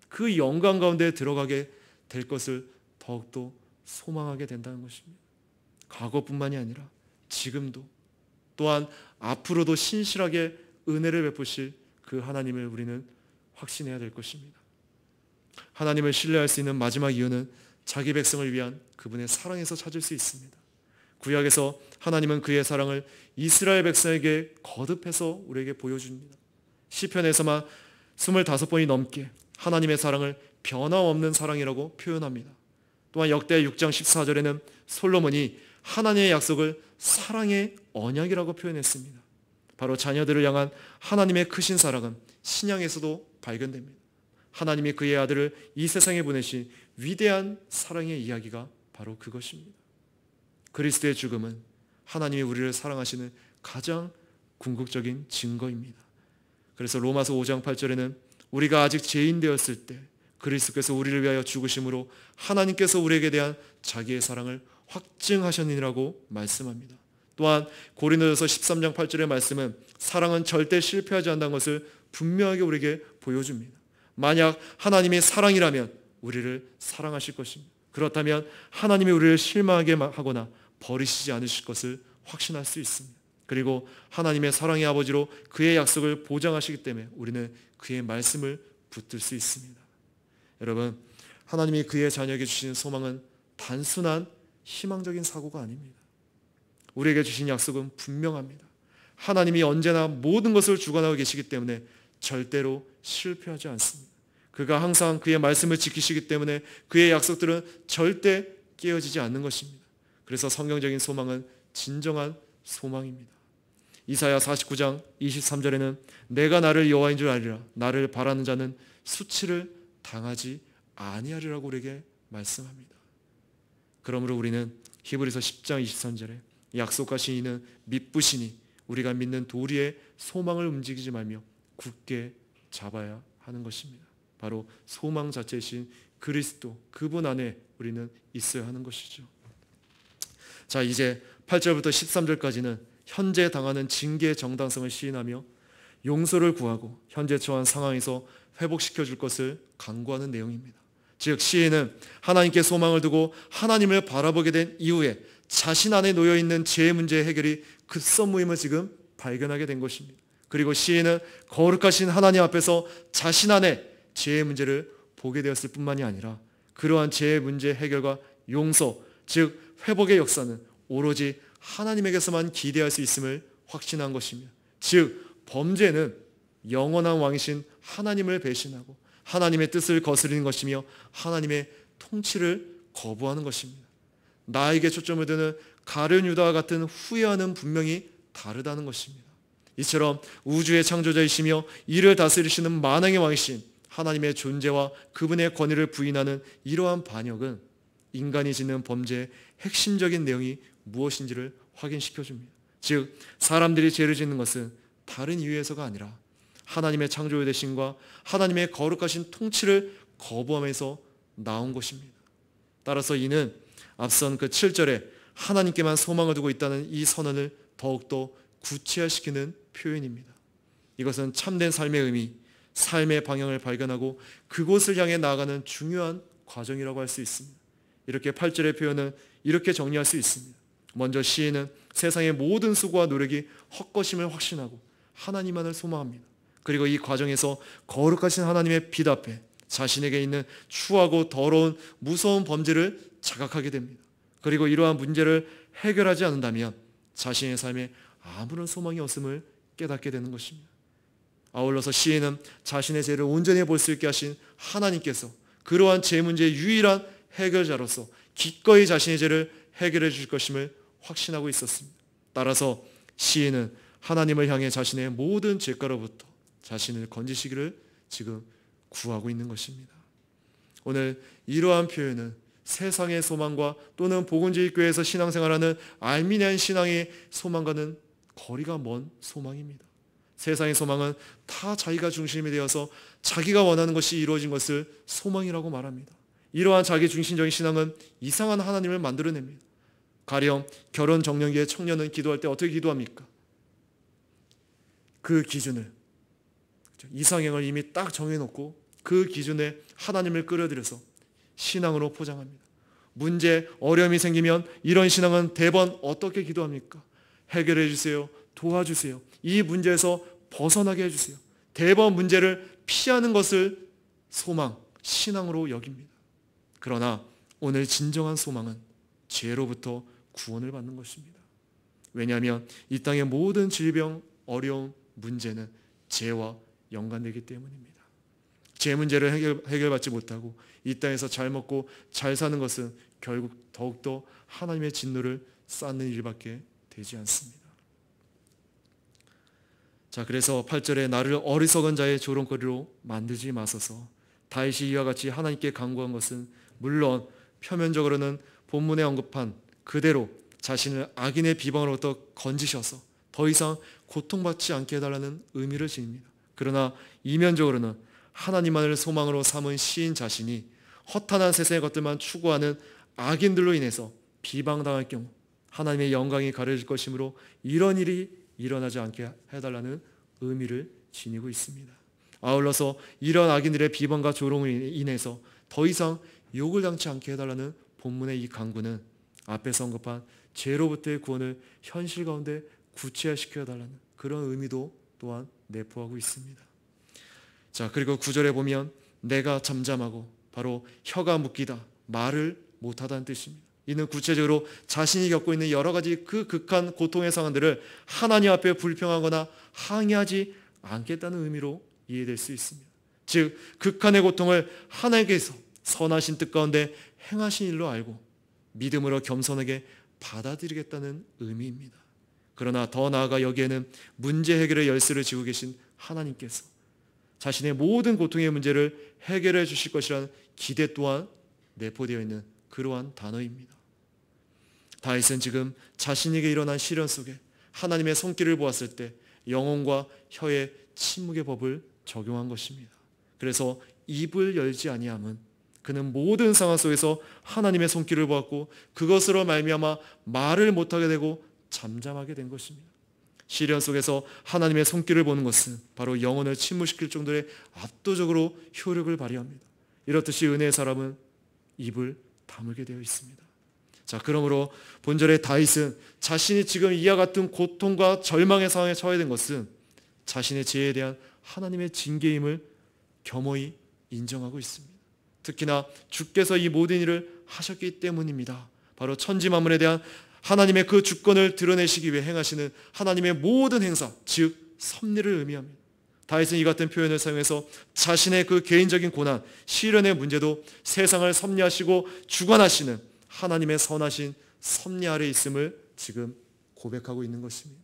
A: 그 영광 가운데 들어가게 될 것을 더욱더 소망하게 된다는 것입니다. 과거뿐만이 아니라 지금도, 또한 앞으로도 신실하게 은혜를 베푸실 그 하나님을 우리는 확신해야 될 것입니다. 하나님을 신뢰할 수 있는 마지막 이유는 자기 백성을 위한 그분의 사랑에서 찾을 수 있습니다. 구약에서 하나님은 그의 사랑을 이스라엘 백성에게 거듭해서 우리에게 보여줍니다. 시편에서만 25번이 넘게 하나님의 사랑을 변함없는 사랑이라고 표현합니다. 또한 역대 6장 14절에는 솔로몬이 하나님의 약속을 사랑의 언약이라고 표현했습니다. 바로 자녀들을 향한 하나님의 크신 사랑은 신약에서도 발견됩니다. 하나님이 그의 아들을 이 세상에 보내신 위대한 사랑의 이야기가 바로 그것입니다. 그리스도의 죽음은 하나님이 우리를 사랑하시는 가장 궁극적인 증거입니다. 그래서 로마서 5장 8절에는 우리가 아직 죄인 되었을 때 그리스도께서 우리를 위하여 죽으심으로 하나님께서 우리에게 대한 자기의 사랑을 확증하셨느니라고 말씀합니다. 또한 고린도전서 13장 8절의 말씀은 사랑은 절대 실패하지 않는다는 것을 분명하게 우리에게 보여줍니다. 만약 하나님이 사랑이라면 우리를 사랑하실 것입니다. 그렇다면 하나님이 우리를 실망하게 하거나 버리시지 않으실 것을 확신할 수 있습니다. 그리고 하나님의 사랑의 아버지로 그의 약속을 보장하시기 때문에 우리는 그의 말씀을 붙들 수 있습니다. 여러분, 하나님이 그의 자녀에게 주시는 소망은 단순한 희망적인 사고가 아닙니다. 우리에게 주신 약속은 분명합니다. 하나님이 언제나 모든 것을 주관하고 계시기 때문에 절대로 실패하지 않습니다. 그가 항상 그의 말씀을 지키시기 때문에 그의 약속들은 절대 깨어지지 않는 것입니다. 그래서 성경적인 소망은 진정한 소망입니다. 이사야 49장 23절에는 내가 나를 여호와인 줄 알리라. 나를 바라는 자는 수치를 당하지 아니하리라고 우리에게 말씀합니다. 그러므로 우리는 히브리서 10장 23절에 약속하신 이는 믿으시니 우리가 믿는 도리의 소망을 움직이지 말며 굳게 잡아야 하는 것입니다. 바로 소망 자체이신 그리스도, 그분 안에 우리는 있어야 하는 것이죠. 자, 이제 8절부터 13절까지는 현재 당하는 징계의 정당성을 시인하며 용서를 구하고 현재 처한 상황에서 회복시켜 줄 것을 간구하는 내용입니다. 즉 시인은 하나님께 소망을 두고 하나님을 바라보게 된 이후에 자신 안에 놓여있는 죄의 문제의 해결이 급선무임을 지금 발견하게 된 것입니다. 그리고 시인은 거룩하신 하나님 앞에서 자신 안에 죄의 문제를 보게 되었을 뿐만이 아니라 그러한 죄의 문제 해결과 용서, 즉 회복의 역사는 오로지 하나님에게서만 기대할 수 있음을 확신한 것이며, 즉 범죄는 영원한 왕이신 하나님을 배신하고 하나님의 뜻을 거스르는 것이며 하나님의 통치를 거부하는 것입니다. 나에게 초점을 두는 가룟 유다와 같은 후회하는 분명히 다르다는 것입니다. 이처럼 우주의 창조자이시며 이를 다스리시는 만왕의 왕이신 하나님의 존재와 그분의 권위를 부인하는 이러한 반역은 인간이 짓는 범죄의 핵심적인 내용이 무엇인지를 확인시켜줍니다. 즉 사람들이 죄를 짓는 것은 다른 이유에서가 아니라 하나님의 창조의 대신과 하나님의 거룩하신 통치를 거부하면서 나온 것입니다. 따라서 이는 앞선 그 7절에 하나님께만 소망을 두고 있다는 이 선언을 더욱더 구체화시키는 표현입니다. 이것은 참된 삶의 의미, 삶의 방향을 발견하고 그곳을 향해 나아가는 중요한 과정이라고 할 수 있습니다. 이렇게 8절의 표현은 이렇게 정리할 수 있습니다. 먼저 시인은 세상의 모든 수고와 노력이 헛것임을 확신하고 하나님만을 소망합니다. 그리고 이 과정에서 거룩하신 하나님의 빛 앞에 자신에게 있는 추하고 더러운 무서운 범죄를 자각하게 됩니다. 그리고 이러한 문제를 해결하지 않는다면 자신의 삶에 아무런 소망이 없음을 깨닫게 되는 것입니다. 아울러서 시인은 자신의 죄를 온전히 볼 수 있게 하신 하나님께서 그러한 죄 문제의 유일한 해결자로서 기꺼이 자신의 죄를 해결해 주실 것임을 확신하고 있었습니다. 따라서 시인은 하나님을 향해 자신의 모든 죄가로부터 자신을 건지시기를 지금 구하고 있는 것입니다. 오늘 이러한 표현은 세상의 소망과 또는 복음주의 교회에서 신앙생활하는 알미니안 신앙의 소망과는 거리가 먼 소망입니다. 세상의 소망은 다 자기가 중심이 되어서 자기가 원하는 것이 이루어진 것을 소망이라고 말합니다. 이러한 자기 중심적인 신앙은 이상한 하나님을 만들어냅니다. 가령 결혼 정년기에 청년은 기도할 때 어떻게 기도합니까? 그 기준을, 이상형을 이미 딱 정해놓고 그 기준에 하나님을 끌어들여서 신앙으로 포장합니다. 문제, 어려움이 생기면 이런 신앙은 대번 어떻게 기도합니까? 해결해 주세요. 도와주세요. 이 문제에서 벗어나게 해주세요. 대번 문제를 피하는 것을 소망, 신앙으로 여깁니다. 그러나 오늘 진정한 소망은 죄로부터 구원을 받는 것입니다. 왜냐하면 이 땅의 모든 질병, 어려움, 문제는 죄와 연관되기 때문입니다. 죄 문제를 해결받지 못하고 이 땅에서 잘 먹고 잘 사는 것은 결국 더욱더 하나님의 진노를 쌓는 일밖에 되지 않습니다. 자, 그래서 8절에 나를 어리석은 자의 조롱거리로 만들지 마소서. 다윗이 이와 같이 하나님께 간구한 것은 물론 표면적으로는 본문에 언급한 그대로 자신을 악인의 비방으로부터 건지셔서 더 이상 고통받지 않게 해달라는 의미를 지닙니다. 그러나 이면적으로는 하나님만을 소망으로 삼은 시인 자신이 허탄한 세상의 것들만 추구하는 악인들로 인해서 비방당할 경우 하나님의 영광이 가려질 것이므로 이런 일이 일어나지 않게 해달라는 의미를 지니고 있습니다. 아울러서 이런 악인들의 비방과 조롱을 인해서 더 이상 욕을 당치 않게 해달라는 본문의 이 간구는 앞에서 언급한 죄로부터의 구원을 현실 가운데 구체화시켜달라는 그런 의미도 또한 내포하고 있습니다. 자, 그리고 9절에 보면 내가 잠잠하고 바로 혀가 묶이다, 말을 못하다는 뜻입니다. 이는 구체적으로 자신이 겪고 있는 여러 가지 그 극한 고통의 상황들을 하나님 앞에 불평하거나 항의하지 않겠다는 의미로 이해될 수 있습니다. 즉 극한의 고통을 하나님께서 선하신 뜻 가운데 행하신 일로 알고 믿음으로 겸손하게 받아들이겠다는 의미입니다. 그러나 더 나아가 여기에는 문제 해결의 열쇠를 쥐고 계신 하나님께서 자신의 모든 고통의 문제를 해결해 주실 것이라는 기대 또한 내포되어 있는 그러한 단어입니다. 다윗은 지금 자신에게 일어난 시련 속에 하나님의 손길을 보았을 때 영혼과 혀의 침묵의 법을 적용한 것입니다. 그래서 입을 열지 아니함은 그는 모든 상황 속에서 하나님의 손길을 보았고 그것으로 말미암아 말을 못하게 되고 잠잠하게 된 것입니다. 시련 속에서 하나님의 손길을 보는 것은 바로 영혼을 침묵시킬 정도의 압도적으로 효력을 발휘합니다. 이렇듯이 은혜의 사람은 입을 다물게 되어 있습니다. 자, 그러므로 본절의 다윗은 자신이 지금 이와 같은 고통과 절망의 상황에 처해 된 것은 자신의 죄에 대한 하나님의 징계임을 겸허히 인정하고 있습니다. 특히나 주께서 이 모든 일을 하셨기 때문입니다. 바로 천지 만물에 대한 하나님의 그 주권을 드러내시기 위해 행하시는 하나님의 모든 행사, 즉 섭리를 의미합니다. 다윗은 이 같은 표현을 사용해서 자신의 그 개인적인 고난, 시련의 문제도 세상을 섭리하시고 주관하시는 하나님의 선하신 섭리 아래 있음을 지금 고백하고 있는 것입니다.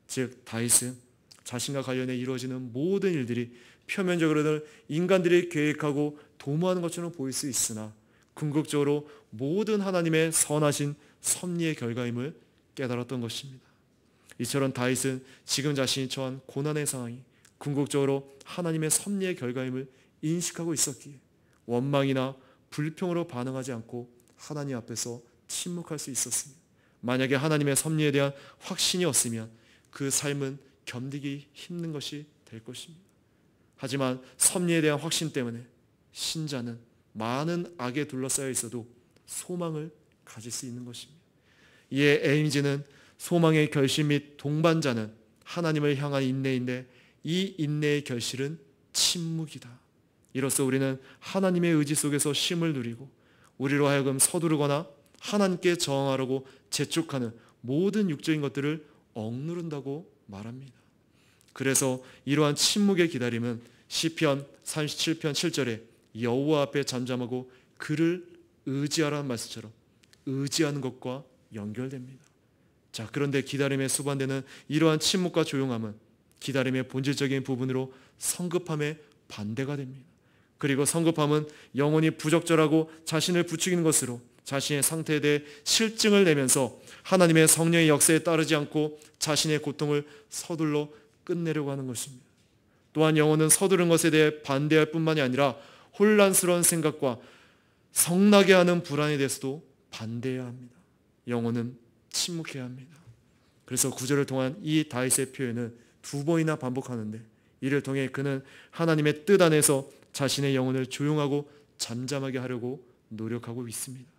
A: 즉 다윗은 자신과 관련해 이루어지는 모든 일들이 표면적으로는 인간들이 계획하고 도모하는 것처럼 보일 수 있으나 궁극적으로 모든 하나님의 선하신 섭리의 결과임을 깨달았던 것입니다. 이처럼 다윗은 지금 자신이 처한 고난의 상황이 궁극적으로 하나님의 섭리의 결과임을 인식하고 있었기에 원망이나 불평으로 반응하지 않고 하나님 앞에서 침묵할 수 있었습니다. 만약에 하나님의 섭리에 대한 확신이 없으면 그 삶은 견디기 힘든 것이 될 것입니다. 하지만 섭리에 대한 확신 때문에 신자는 많은 악에 둘러싸여 있어도 소망을 가질 수 있는 것입니다. 이에 에임즈는 소망의 결실 및 동반자는 하나님을 향한 인내인데 이 인내의 결실은 침묵이다. 이로써 우리는 하나님의 의지 속에서 쉼을 누리고 우리로 하여금 서두르거나 하나님께 저항하려고 재촉하는 모든 육적인 것들을 억누른다고 말합니다. 그래서 이러한 침묵의 기다림은 시편 37편 7절에 여호와 앞에 잠잠하고 그를 의지하라는 말씀처럼 의지하는 것과 연결됩니다. 자, 그런데 기다림에 수반되는 이러한 침묵과 조용함은 기다림의 본질적인 부분으로 성급함의 반대가 됩니다. 그리고 성급함은 영혼이 부적절하고 자신을 부추기는 것으로 자신의 상태에 대해 실증을 내면서 하나님의 성령의 역사에 따르지 않고 자신의 고통을 서둘러 끝내려고 하는 것입니다. 또한 영혼은 서두른 것에 대해 반대할 뿐만이 아니라 혼란스러운 생각과 성나게 하는 불안에 대해서도 반대해야 합니다. 영혼은 침묵해야 합니다. 그래서 구절을 통한 이 다윗의 표현은 두 번이나 반복하는데 이를 통해 그는 하나님의 뜻 안에서 자신의 영혼을 조용하고 잠잠하게 하려고 노력하고 있습니다.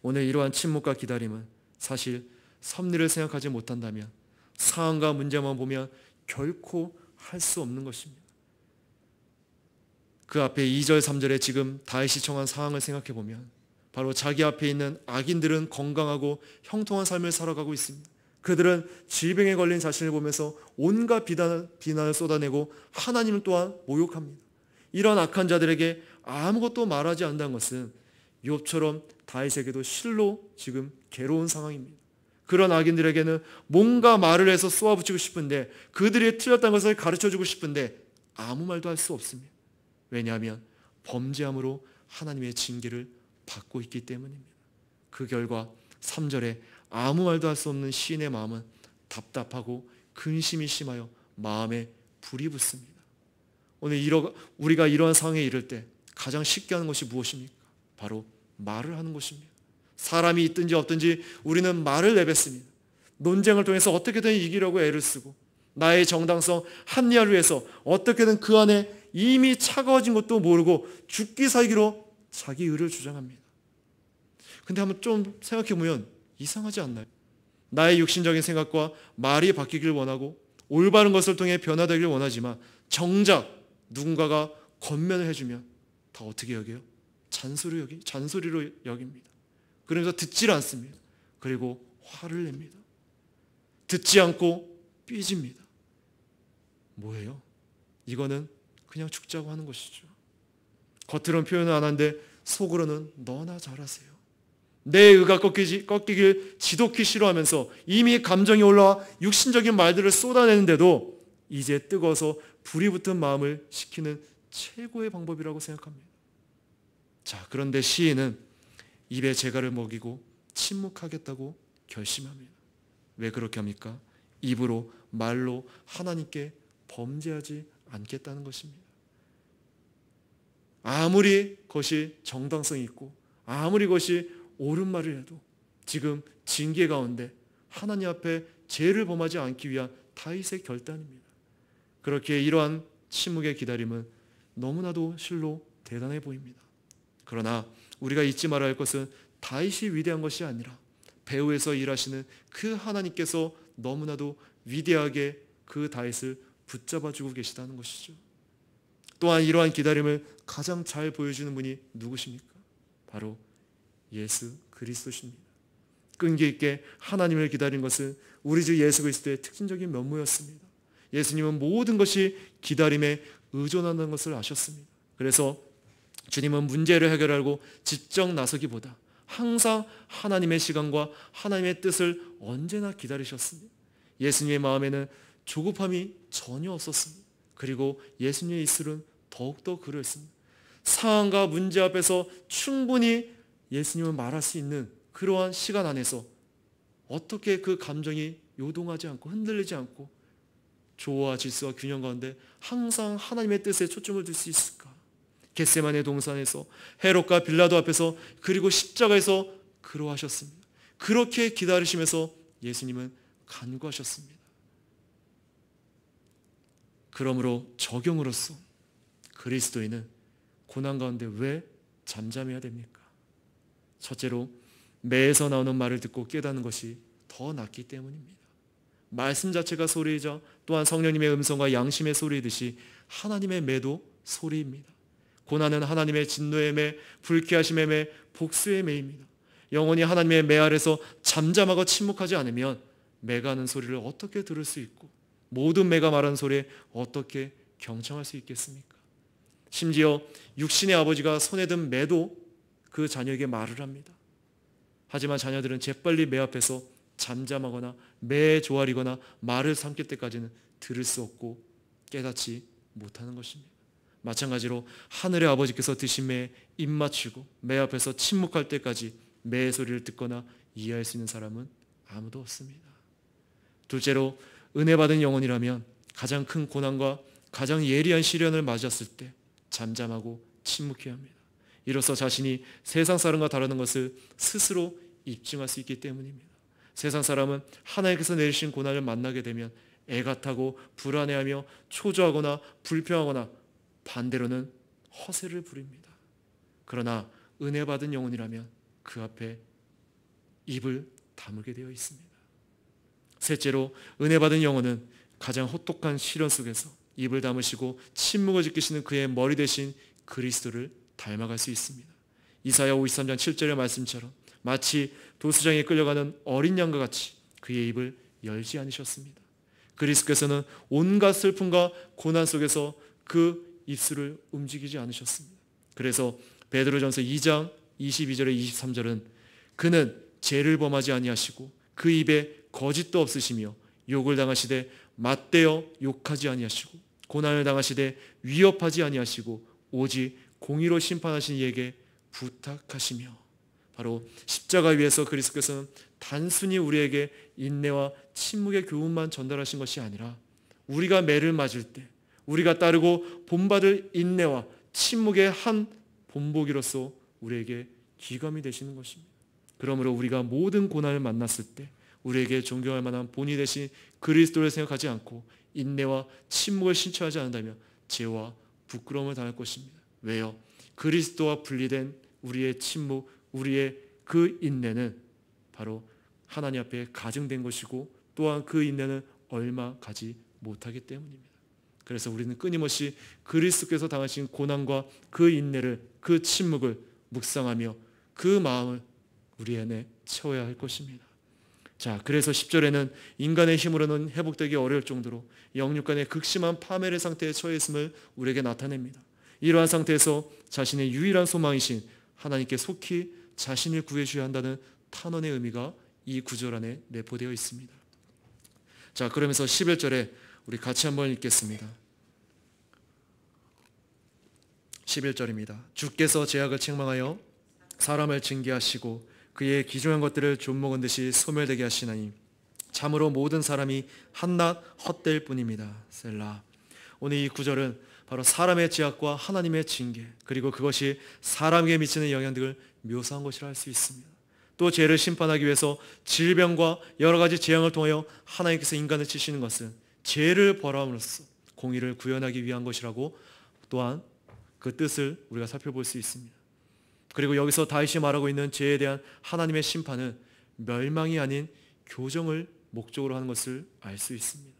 A: 오늘 이러한 침묵과 기다림은 사실 섭리를 생각하지 못한다면 상황과 문제만 보면 결코 할 수 없는 것입니다. 그 앞에 2절 3절에 지금 다윗이 청한 상황을 생각해 보면 바로 자기 앞에 있는 악인들은 건강하고 형통한 삶을 살아가고 있습니다. 그들은 질병에 걸린 자신을 보면서 온갖 비난을 쏟아내고 하나님을 또한 모욕합니다. 이런 악한 자들에게 아무것도 말하지 않는다는 것은 욥처럼 다윗에게도 실로 지금 괴로운 상황입니다. 그런 악인들에게는 뭔가 말을 해서 쏘아붙이고 싶은데 그들이 틀렸다는 것을 가르쳐주고 싶은데 아무 말도 할 수 없습니다. 왜냐하면 범죄함으로 하나님의 징계를 받고 있기 때문입니다. 그 결과 3절에 아무 말도 할 수 없는 시인의 마음은 답답하고 근심이 심하여 마음에 불이 붙습니다. 오늘 우리가 이러한 상황에 이를 때 가장 쉽게 하는 것이 무엇입니까? 바로 말을 하는 것입니다. 사람이 있든지 없든지 우리는 말을 내뱉습니다. 논쟁을 통해서 어떻게든 이기려고 애를 쓰고 나의 정당성 합리화를 위해서 어떻게든 그 안에 이미 차가워진 것도 모르고 죽기 살기로 자기 의를 주장합니다. 근데 한번 좀 생각해보면 이상하지 않나요? 나의 육신적인 생각과 말이 바뀌길 원하고 올바른 것을 통해 변화되길 원하지만 정작 누군가가 권면을 해주면 다 어떻게 여겨요? 잔소리로 여깁니다. 그러면서 듣질 않습니다. 그리고 화를 냅니다. 듣지 않고 삐집니다. 뭐예요? 이거는 그냥 죽자고 하는 것이죠. 겉으로는 표현을 안 하는데 속으로는 너나 잘하세요. 내 의가 꺾이길 지독히 싫어하면서 이미 감정이 올라와 육신적인 말들을 쏟아내는데도 이제 뜨거워서 불이 붙은 마음을 식히는 최고의 방법이라고 생각합니다. 자, 그런데 시인은 입에 재갈을 먹이고 침묵하겠다고 결심합니다. 왜 그렇게 합니까? 입으로 말로 하나님께 범죄하지 않겠다는 것입니다. 아무리 그것이 정당성이 있고 아무리 그것이 옳은 말을 해도 지금 징계 가운데 하나님 앞에 죄를 범하지 않기 위한 다윗의 결단입니다. 그렇게 이러한 침묵의 기다림은 너무나도 실로 대단해 보입니다. 그러나 우리가 잊지 말아야 할 것은 다윗이 위대한 것이 아니라 배후에서 일하시는 그 하나님께서 너무나도 위대하게 그 다윗을 붙잡아주고 계시다는 것이죠. 또한 이러한 기다림을 가장 잘 보여주는 분이 누구십니까? 바로 예수 그리스도십니다. 끈기 있게 하나님을 기다린 것은 우리 주 예수 그리스도의 특징적인 면모였습니다. 예수님은 모든 것이 기다림에 의존한다는 것을 아셨습니다. 그래서 주님은 문제를 해결하고 직접 나서기보다 항상 하나님의 시간과 하나님의 뜻을 언제나 기다리셨습니다. 예수님의 마음에는 조급함이 전혀 없었습니다. 그리고 예수님의 입술은 더욱더 그랬습니다. 상황과 문제 앞에서 충분히 예수님은 말할 수 있는 그러한 시간 안에서 어떻게 그 감정이 요동하지 않고 흔들리지 않고 조화와 질서와 균형 가운데 항상 하나님의 뜻에 초점을 둘 수 있을까? 겟세마네 동산에서, 헤롯과 빌라도 앞에서, 그리고 십자가에서 그러하셨습니다. 그렇게 기다리시면서 예수님은 간구하셨습니다. 그러므로 적용으로서 그리스도인은 고난 가운데 왜 잠잠해야 됩니까? 첫째로 매에서 나오는 말을 듣고 깨닫는 것이 더 낫기 때문입니다. 말씀 자체가 소리이자 또한 성령님의 음성과 양심의 소리이듯이 하나님의 매도 소리입니다. 고난은 하나님의 진노의 매, 불쾌하심의 매, 복수의 매입니다. 영원히 하나님의 매 아래서 잠잠하고 침묵하지 않으면 매가 하는 소리를 어떻게 들을 수 있고 모든 매가 말하는 소리에 어떻게 경청할 수 있겠습니까? 심지어 육신의 아버지가 손에 든 매도 그 자녀에게 말을 합니다. 하지만 자녀들은 재빨리 매 앞에서 잠잠하거나 매에 조아리거나 말을 삼킬 때까지는 들을 수 없고 깨닫지 못하는 것입니다. 마찬가지로 하늘의 아버지께서 드신 매에 입 맞추고 매 앞에서 침묵할 때까지 매의 소리를 듣거나 이해할 수 있는 사람은 아무도 없습니다. 둘째로 은혜 받은 영혼이라면 가장 큰 고난과 가장 예리한 시련을 맞았을 때 잠잠하고 침묵해야 합니다. 이로써 자신이 세상 사람과 다르는 것을 스스로 입증할 수 있기 때문입니다. 세상 사람은 하나님께서 내리신 고난을 만나게 되면 애가 타고 불안해하며 초조하거나 불평하거나 반대로는 허세를 부립니다. 그러나 은혜 받은 영혼이라면 그 앞에 입을 다물게 되어 있습니다. 셋째로 은혜 받은 영혼은 가장 혹독한 시련 속에서 입을 다무시고 침묵을 지키시는 그의 머리 대신 그리스도를 닮아갈 수 있습니다. 이사야 53장 7절의 말씀처럼 마치 도수장에 끌려가는 어린 양과 같이 그의 입을 열지 않으셨습니다. 그리스도께서는 온갖 슬픔과 고난 속에서 그 입술을 움직이지 않으셨습니다. 그래서 베드로전서 2장 22절에 23절은 그는 죄를 범하지 아니하시고 그 입에 거짓도 없으시며 욕을 당하시되 맞대어 욕하지 아니하시고 고난을 당하시되 위협하지 아니하시고 오직 공의로 심판하신 이에게 부탁하시며. 바로 십자가 위에서 그리스도께서는 단순히 우리에게 인내와 침묵의 교훈만 전달하신 것이 아니라 우리가 매를 맞을 때 우리가 따르고 본받을 인내와 침묵의 한 본보기로서 우리에게 기감이 되시는 것입니다. 그러므로 우리가 모든 고난을 만났을 때 우리에게 존경할 만한 본이 되신 그리스도를 생각하지 않고 인내와 침묵을 신청하지 않는다면 죄와 부끄러움을 당할 것입니다. 왜요? 그리스도와 분리된 우리의 침묵, 우리의 그 인내는 바로 하나님 앞에 가증된 것이고 또한 그 인내는 얼마 가지 못하기 때문입니다. 그래서 우리는 끊임없이 그리스도께서 당하신 고난과 그 인내를, 그 침묵을 묵상하며 그 마음을 우리 안에 채워야 할 것입니다. 자, 그래서 10절에는 인간의 힘으로는 회복되기 어려울 정도로 영육간의 극심한 파멸의 상태에 처해 있음을 우리에게 나타냅니다. 이러한 상태에서 자신의 유일한 소망이신 하나님께 속히 자신을 구해주셔야 한다는 탄원의 의미가 이 구절 안에 내포되어 있습니다. 자, 그러면서 11절에 우리 같이 한번 읽겠습니다. 11절입니다. 주께서 죄악을 책망하여 사람을 징계하시고 그의 기존한 것들을 좀먹은 듯이 소멸되게 하시나니 참으로 모든 사람이 한낱 헛될 뿐입니다. 셀라. 오늘 이 구절은 바로 사람의 죄악과 하나님의 징계 그리고 그것이 사람에게 미치는 영향 등을 묘사한 것이라 할 수 있습니다. 또 죄를 심판하기 위해서 질병과 여러 가지 재앙을 통하여 하나님께서 인간을 치시는 것은 죄를 벌함으로써 공의를 구현하기 위한 것이라고 또한 그 뜻을 우리가 살펴볼 수 있습니다. 그리고 여기서 다윗이 말하고 있는 죄에 대한 하나님의 심판은 멸망이 아닌 교정을 목적으로 하는 것을 알 수 있습니다.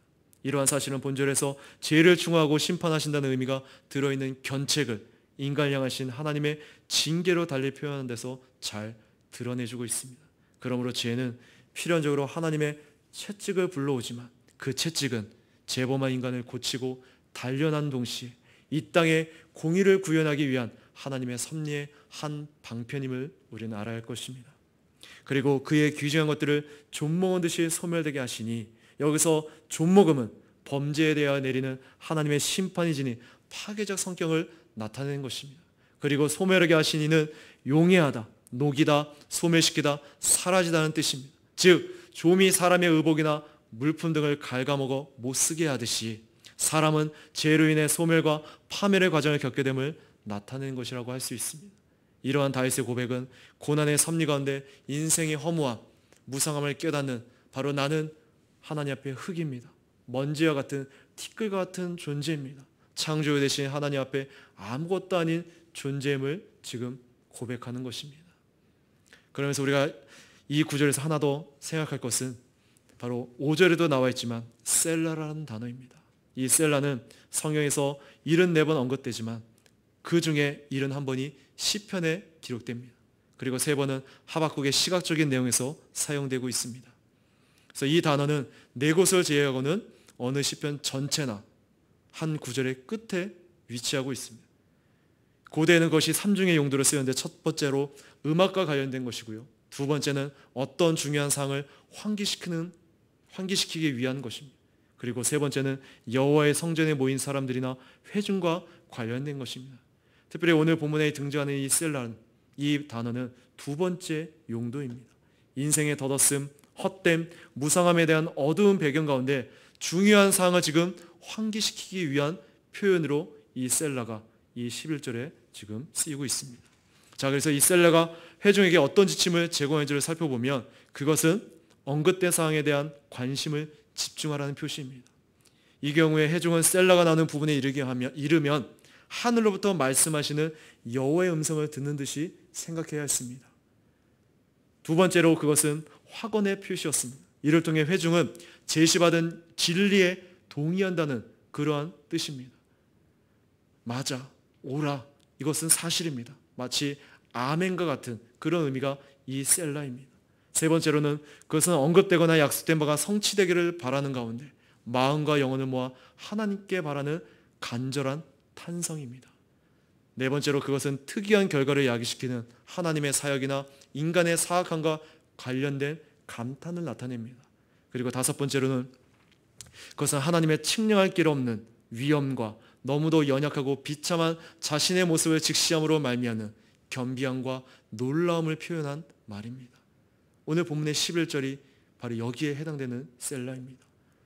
A: 이러한 사실은 본절에서 죄를 중화하고 심판하신다는 의미가 들어있는 견책을 인간을 향하신 하나님의 징계로 달리 표현하는 데서 잘 드러내주고 있습니다. 그러므로 죄는 필연적으로 하나님의 채찍을 불러오지만 그 채찍은 죄범한 인간을 고치고 단련한 동시에 이 땅에 공의를 구현하기 위한 하나님의 섭리의 한 방편임을 우리는 알아야 할 것입니다. 그리고 그의 귀중한 것들을 좀먹은 듯이 소멸되게 하시니, 여기서 좀먹음은 범죄에 대하여 내리는 하나님의 심판이 지닌 파괴적 성격을 나타내는 것입니다. 그리고 소멸하게 하시니는 용해하다, 녹이다, 소멸시키다, 사라지다는 뜻입니다. 즉 좀이 사람의 의복이나 물품 등을 갉아먹어 못쓰게 하듯이 사람은 죄로 인해 소멸과 파멸의 과정을 겪게 됨을 나타내는 것이라고 할 수 있습니다. 이러한 다윗의 고백은 고난의 섭리 가운데 인생의 허무함, 무상함을 깨닫는, 바로 나는 하나님 앞에 흙입니다, 먼지와 같은 티끌과 같은 존재입니다, 창조주 되신 하나님 앞에 아무것도 아닌 존재임을 지금 고백하는 것입니다. 그러면서 우리가 이 구절에서 하나 더 생각할 것은 바로 5절에도 나와 있지만 셀라라는 단어입니다. 이 셀라는 성경에서 74번 언급되지만 그 중에 71번이 시편에 기록됩니다. 그리고 3번은 하박국의 시각적인 내용에서 사용되고 있습니다. 그래서 이 단어는 4곳을 제외하고는 어느 시편 전체나 한 구절의 끝에 위치하고 있습니다. 고대에는 그것이 3중의 용도로 쓰였는데, 첫 번째로 음악과 관련된 것이고요, 두 번째는 어떤 중요한 상을 환기시키기 위한 것입니다. 그리고 세 번째는 여호와의 성전에 모인 사람들이나 회중과 관련된 것입니다. 특별히 오늘 본문에 등장하는 이 셀라는, 이 단어는 두 번째 용도입니다. 인생의 덧없음, 헛됨, 무상함에 대한 어두운 배경 가운데 중요한 사항을 지금 환기시키기 위한 표현으로 이 셀라가 이 11절에 지금 쓰이고 있습니다. 자, 그래서 이 셀라가 회중에게 어떤 지침을 제공했는지를 살펴보면 그것은 언급된 사항에 대한 관심을 집중하라는 표시입니다. 이 경우에 회중은 셀라가 나오는 부분에 이르면 하늘로부터 말씀하시는 여호와의 음성을 듣는 듯이 생각해야 했습니다. 두 번째로 그것은 확언의 표시였습니다. 이를 통해 회중은 제시받은 진리에 동의한다는 그러한 뜻입니다. 맞아, 오라, 이것은 사실입니다. 마치 아멘과 같은 그런 의미가 이 셀라입니다. 세 번째로는 그것은 언급되거나 약속된 바가 성취되기를 바라는 가운데 마음과 영혼을 모아 하나님께 바라는 간절한 탄성입니다. 네 번째로 그것은 특이한 결과를 야기시키는 하나님의 사역이나 인간의 사악함과 관련된 감탄을 나타냅니다. 그리고 다섯 번째로는 그것은 하나님의 측량할 길 없는 위엄과 너무도 연약하고 비참한 자신의 모습을 직시함으로 말미암는 겸비함과 놀라움을 표현한 말입니다. 오늘 본문의 11절이 바로 여기에 해당되는 셀라입니다.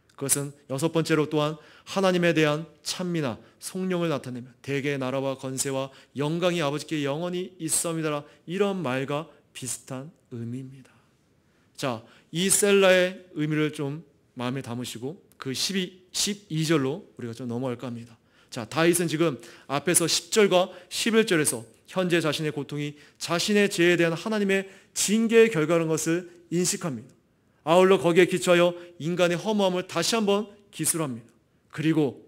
A: 그것은 여섯 번째로 또한 하나님에 대한 찬미나 성령을 나타내며 대개의 나라와 건세와 영광이 아버지께 영원히 있사옵니다라, 이런 말과 비슷한 의미입니다. 자, 이 셀라의 의미를 좀 마음에 담으시고 그 12절로 우리가 좀 넘어갈까 합니다. 자, 다윗은 지금 앞에서 10절과 11절에서 현재 자신의 고통이 자신의 죄에 대한 하나님의 징계의 결과라는 것을 인식합니다. 아울러 거기에 기초하여 인간의 허무함을 다시 한번 기술합니다. 그리고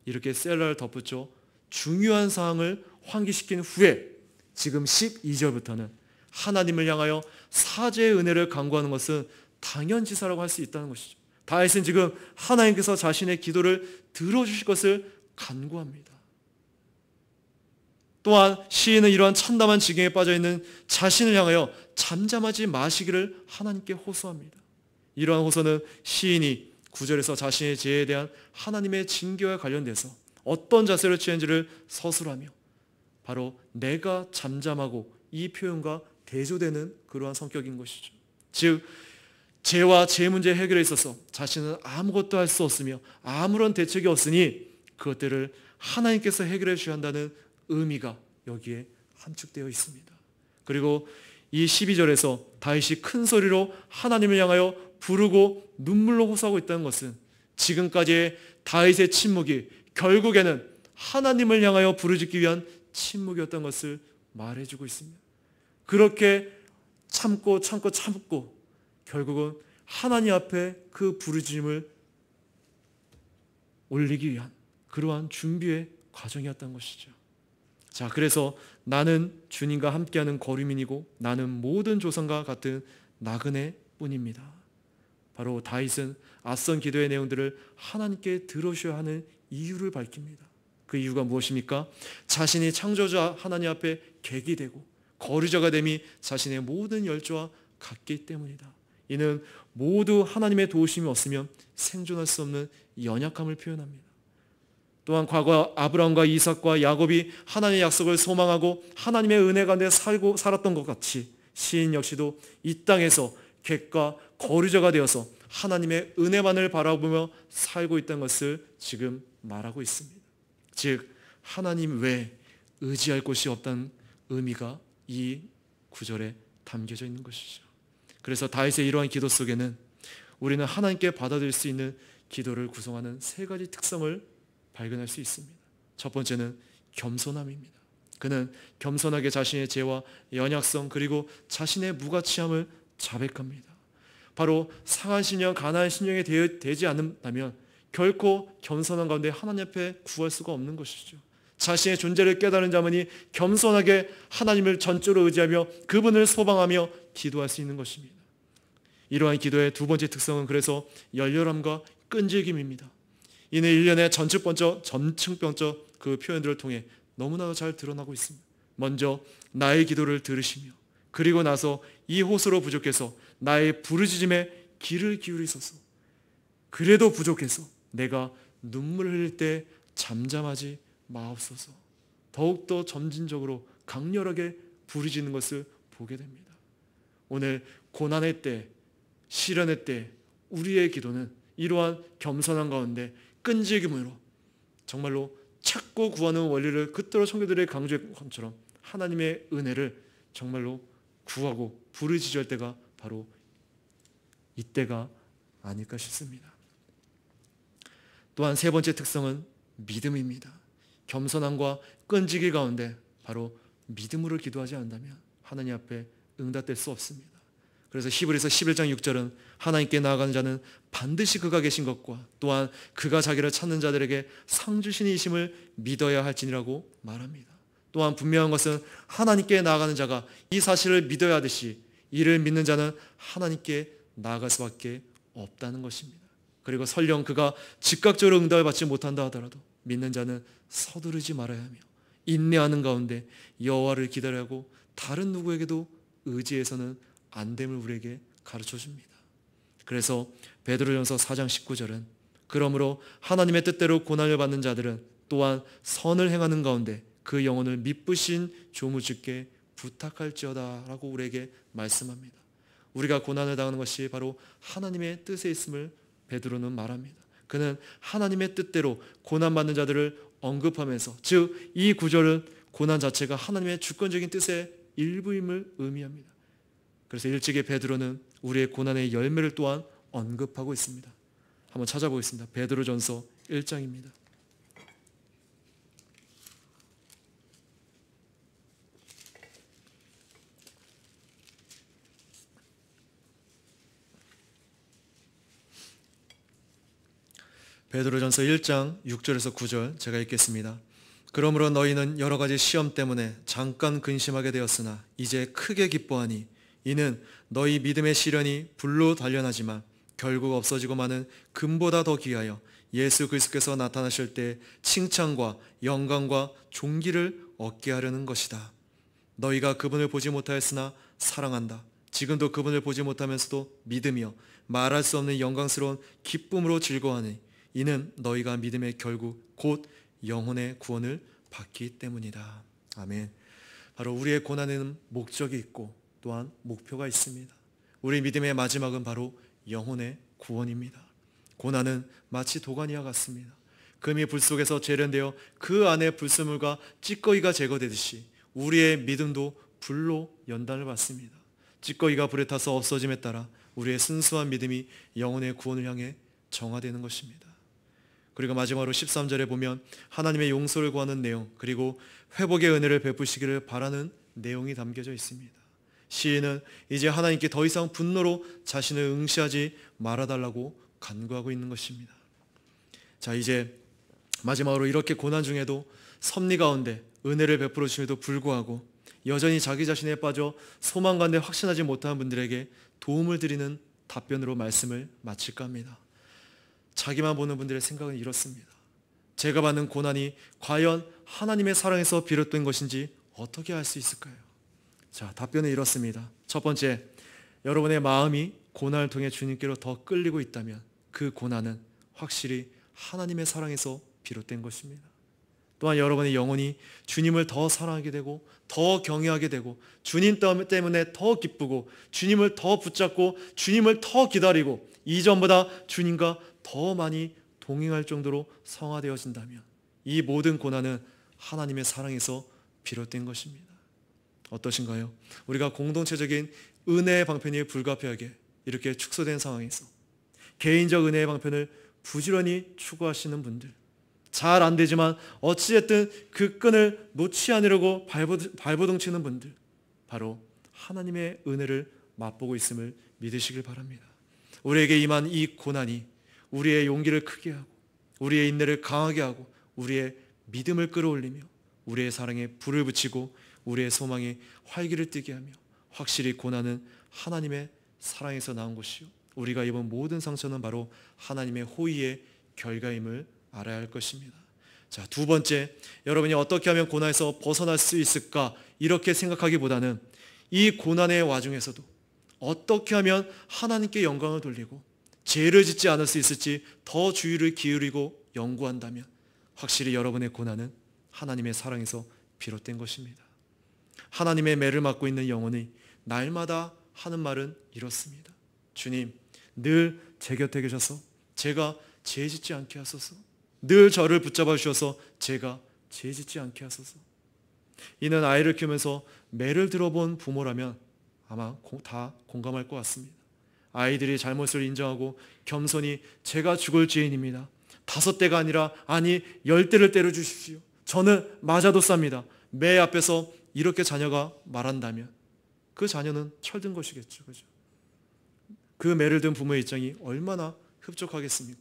A: 이렇게 셀라를 덧붙여 중요한 사항을 환기시킨 후에 지금 12절부터는 하나님을 향하여 사죄의 은혜를 간구하는 것은 당연지사라고 할 수 있다는 것이죠. 다윗은 지금 하나님께서 자신의 기도를 들어주실 것을 간구합니다. 또한 시인은 이러한 참담한 지경에 빠져있는 자신을 향하여 잠잠하지 마시기를 하나님께 호소합니다. 이러한 호소는 시인이 9절에서 자신의 죄에 대한 하나님의 징계와 관련돼서 어떤 자세를 취한지를 서술하며 바로 내가 잠잠하고 이 표현과 대조되는 그러한 성격인 것이죠. 즉 죄와 죄 문제 해결에 있어서 자신은 아무것도 할 수 없으며 아무런 대책이 없으니 그것들을 하나님께서 해결해 주셔야 한다는 의미가 여기에 함축되어 있습니다. 그리고 이 12절에서 다윗이 큰 소리로 하나님을 향하여 부르고 눈물로 호소하고 있다는 것은 지금까지의 다윗의 침묵이 결국에는 하나님을 향하여 부르짖기 위한 침묵이었던 것을 말해주고 있습니다. 그렇게 참고 결국은 하나님 앞에 그 부르짖음을 올리기 위한 그러한 준비의 과정이었던 것이죠. 자, 그래서 나는 주님과 함께하는 거류민이고 나는 모든 조상과 같은 나그네 뿐입니다. 바로 다윗은 앞선 기도의 내용들을 하나님께 들어주셔야 하는 이유를 밝힙니다. 그 이유가 무엇입니까? 자신이 창조자 하나님 앞에 객이 되고 거류자가 됨이 자신의 모든 열조와 같기 때문이다. 이는 모두 하나님의 도우심이 없으면 생존할 수 없는 연약함을 표현합니다. 또한 과거 아브라함과 이삭과 야곱이 하나님의 약속을 소망하고 하나님의 은혜 가운데 살았던 것 같이 시인 역시도 이 땅에서 객과 거류자가 되어서 하나님의 은혜만을 바라보며 살고 있다는 것을 지금 말하고 있습니다. 즉 하나님 외에 의지할 곳이 없다는 의미가 이 구절에 담겨져 있는 것이죠. 그래서 다윗의 이러한 기도 속에는 우리는 하나님께 받아들일 수 있는 기도를 구성하는 세 가지 특성을 발견할 수 있습니다. 첫 번째는 겸손함입니다. 그는 겸손하게 자신의 죄와 연약성 그리고 자신의 무가치함을 자백합니다. 바로 상한 심령, 가난한 심령이 되지 않는다면 결코 겸손한 가운데 하나님 앞에 구할 수가 없는 것이죠. 자신의 존재를 깨달은 자만이 겸손하게 하나님을 전적으로 의지하며 그분을 소망하며 기도할 수 있는 것입니다. 이러한 기도의 두 번째 특성은 그래서 열렬함과 끈질김입니다. 이는 일련의 전층병적 그 표현들을 통해 너무나도 잘 드러나고 있습니다. 먼저 나의 기도를 들으시며 그리고 나서 이 호소로 부족해서 나의 부르짖음에 귀를 기울이소서. 그래도 부족해서 내가 눈물을 흘릴 때 잠잠하지 마옵소서. 더욱더 점진적으로 강렬하게 부르짖는 것을 보게 됩니다. 오늘 고난의 때, 시련의 때 우리의 기도는 이러한 겸손한 가운데 끈질김으로 정말로 찾고 구하는 원리를 그토록 성도들의 강조한 것처럼 하나님의 은혜를 정말로 구하고 부르짖을 때가 바로 이때가 아닐까 싶습니다. 또한 세 번째 특성은 믿음입니다. 겸손함과 끈질기 가운데 바로 믿음으로 기도하지 않는다면 하나님 앞에 응답될 수 없습니다. 그래서 히브리서 11장 6절은 하나님께 나아가는 자는 반드시 그가 계신 것과 또한 그가 자기를 찾는 자들에게 상 주신 이심을 믿어야 할지니라고 말합니다. 또한 분명한 것은 하나님께 나아가는 자가 이 사실을 믿어야 하듯이 이를 믿는 자는 하나님께 나아갈 수밖에 없다는 것입니다. 그리고 설령 그가 즉각적으로 응답을 받지 못한다 하더라도 믿는 자는 서두르지 말아야 하며 인내하는 가운데 여호와를 기다려야 하고 다른 누구에게도 의지해서는 안 됨을 우리에게 가르쳐 줍니다. 그래서 베드로전서 4장 19절은 그러므로 하나님의 뜻대로 고난을 받는 자들은 또한 선을 행하는 가운데 그 영혼을 미쁘신 조무주께 부탁할지어다 라고 우리에게 말씀합니다. 우리가 고난을 당하는 것이 바로 하나님의 뜻에 있음을 베드로는 말합니다. 그는 하나님의 뜻대로 고난받는 자들을 언급하면서 즉 이 구절은 고난 자체가 하나님의 주권적인 뜻의 일부임을 의미합니다. 그래서 일찍이 베드로는 우리의 고난의 열매를 또한 언급하고 있습니다. 한번 찾아보겠습니다. 베드로전서 1장입니다. 베드로전서 1장 6절에서 9절 제가 읽겠습니다. 그러므로 너희는 여러 가지 시험 때문에 잠깐 근심하게 되었으나 이제 크게 기뻐하니 이는 너희 믿음의 시련이 불로 단련하지만 결국 없어지고 마는 금보다 더 귀하여 예수 그리스도께서 나타나실 때 칭찬과 영광과 존귀를 얻게 하려는 것이다. 너희가 그분을 보지 못하였으나 사랑한다. 지금도 그분을 보지 못하면서도 믿으며 말할 수 없는 영광스러운 기쁨으로 즐거워하니 이는 너희가 믿음의 결국 곧 영혼의 구원을 받기 때문이다. 아멘. 바로 우리의 고난에는 목적이 있고 또한 목표가 있습니다. 우리 믿음의 마지막은 바로 영혼의 구원입니다. 고난은 마치 도가니와 같습니다. 금이 불 속에서 재련되어 그 안에 불순물과 찌꺼기가 제거되듯이 우리의 믿음도 불로 연단을 받습니다. 찌꺼기가 불에 타서 없어짐에 따라 우리의 순수한 믿음이 영혼의 구원을 향해 정화되는 것입니다. 그리고 마지막으로 13절에 보면 하나님의 용서를 구하는 내용 그리고 회복의 은혜를 베푸시기를 바라는 내용이 담겨져 있습니다. 시인은 이제 하나님께 더 이상 분노로 자신을 응시하지 말아달라고 간구하고 있는 것입니다. 자, 이제 마지막으로 이렇게 고난 중에도 섭리 가운데 은혜를 베풀어 주심에도 불구하고 여전히 자기 자신에 빠져 소망 가운데 확신하지 못하는 분들에게 도움을 드리는 답변으로 말씀을 마칠까 합니다. 자기만 보는 분들의 생각은 이렇습니다. 제가 받는 고난이 과연 하나님의 사랑에서 비롯된 것인지 어떻게 알 수 있을까요? 자, 답변은 이렇습니다. 첫 번째, 여러분의 마음이 고난을 통해 주님께로 더 끌리고 있다면 그 고난은 확실히 하나님의 사랑에서 비롯된 것입니다. 또한 여러분의 영혼이 주님을 더 사랑하게 되고 더 경외하게 되고 주님 때문에 더 기쁘고 주님을 더 붙잡고 주님을 더 기다리고 이전보다 주님과 더 많이 동행할 정도로 성화되어진다면 이 모든 고난은 하나님의 사랑에서 비롯된 것입니다. 어떠신가요? 우리가 공동체적인 은혜의 방편이 불가피하게 이렇게 축소된 상황에서 개인적 은혜의 방편을 부지런히 추구하시는 분들, 잘 안 되지만 어찌됐든 그 끈을 놓지 않으려고 발버둥 치는 분들, 바로 하나님의 은혜를 맛보고 있음을 믿으시길 바랍니다. 우리에게 임한 이 고난이 우리의 용기를 크게 하고 우리의 인내를 강하게 하고 우리의 믿음을 끌어올리며 우리의 사랑에 불을 붙이고 우리의 소망에 활기를 띠게 하며 확실히 고난은 하나님의 사랑에서 나온 것이요 우리가 입은 모든 상처는 바로 하나님의 호의의 결과임을 알아야 할 것입니다. 자, 두 번째, 여러분이 어떻게 하면 고난에서 벗어날 수 있을까 이렇게 생각하기보다는 이 고난의 와중에서도 어떻게 하면 하나님께 영광을 돌리고 죄를 짓지 않을 수 있을지 더 주의를 기울이고 연구한다면 확실히 여러분의 고난은 하나님의 사랑에서 비롯된 것입니다. 하나님의 매를 맡고 있는 영혼이 날마다 하는 말은 이렇습니다. 주님, 늘 제 곁에 계셔서 제가 죄 짓지 않게 하소서. 늘 저를 붙잡아 주셔서 제가 죄 짓지 않게 하소서. 이는 아이를 키우면서 매를 들어본 부모라면 아마 다 공감할 것 같습니다. 아이들이 잘못을 인정하고 겸손히 제가 죽을 죄인입니다. 5대가 아니라 아니 10대를 때려주십시오. 저는 맞아도 쌉니다. 매 앞에서 이렇게 자녀가 말한다면 그 자녀는 철든 것이겠죠. 그죠? 그 매를 든 부모의 입장이 얼마나 흡족하겠습니까?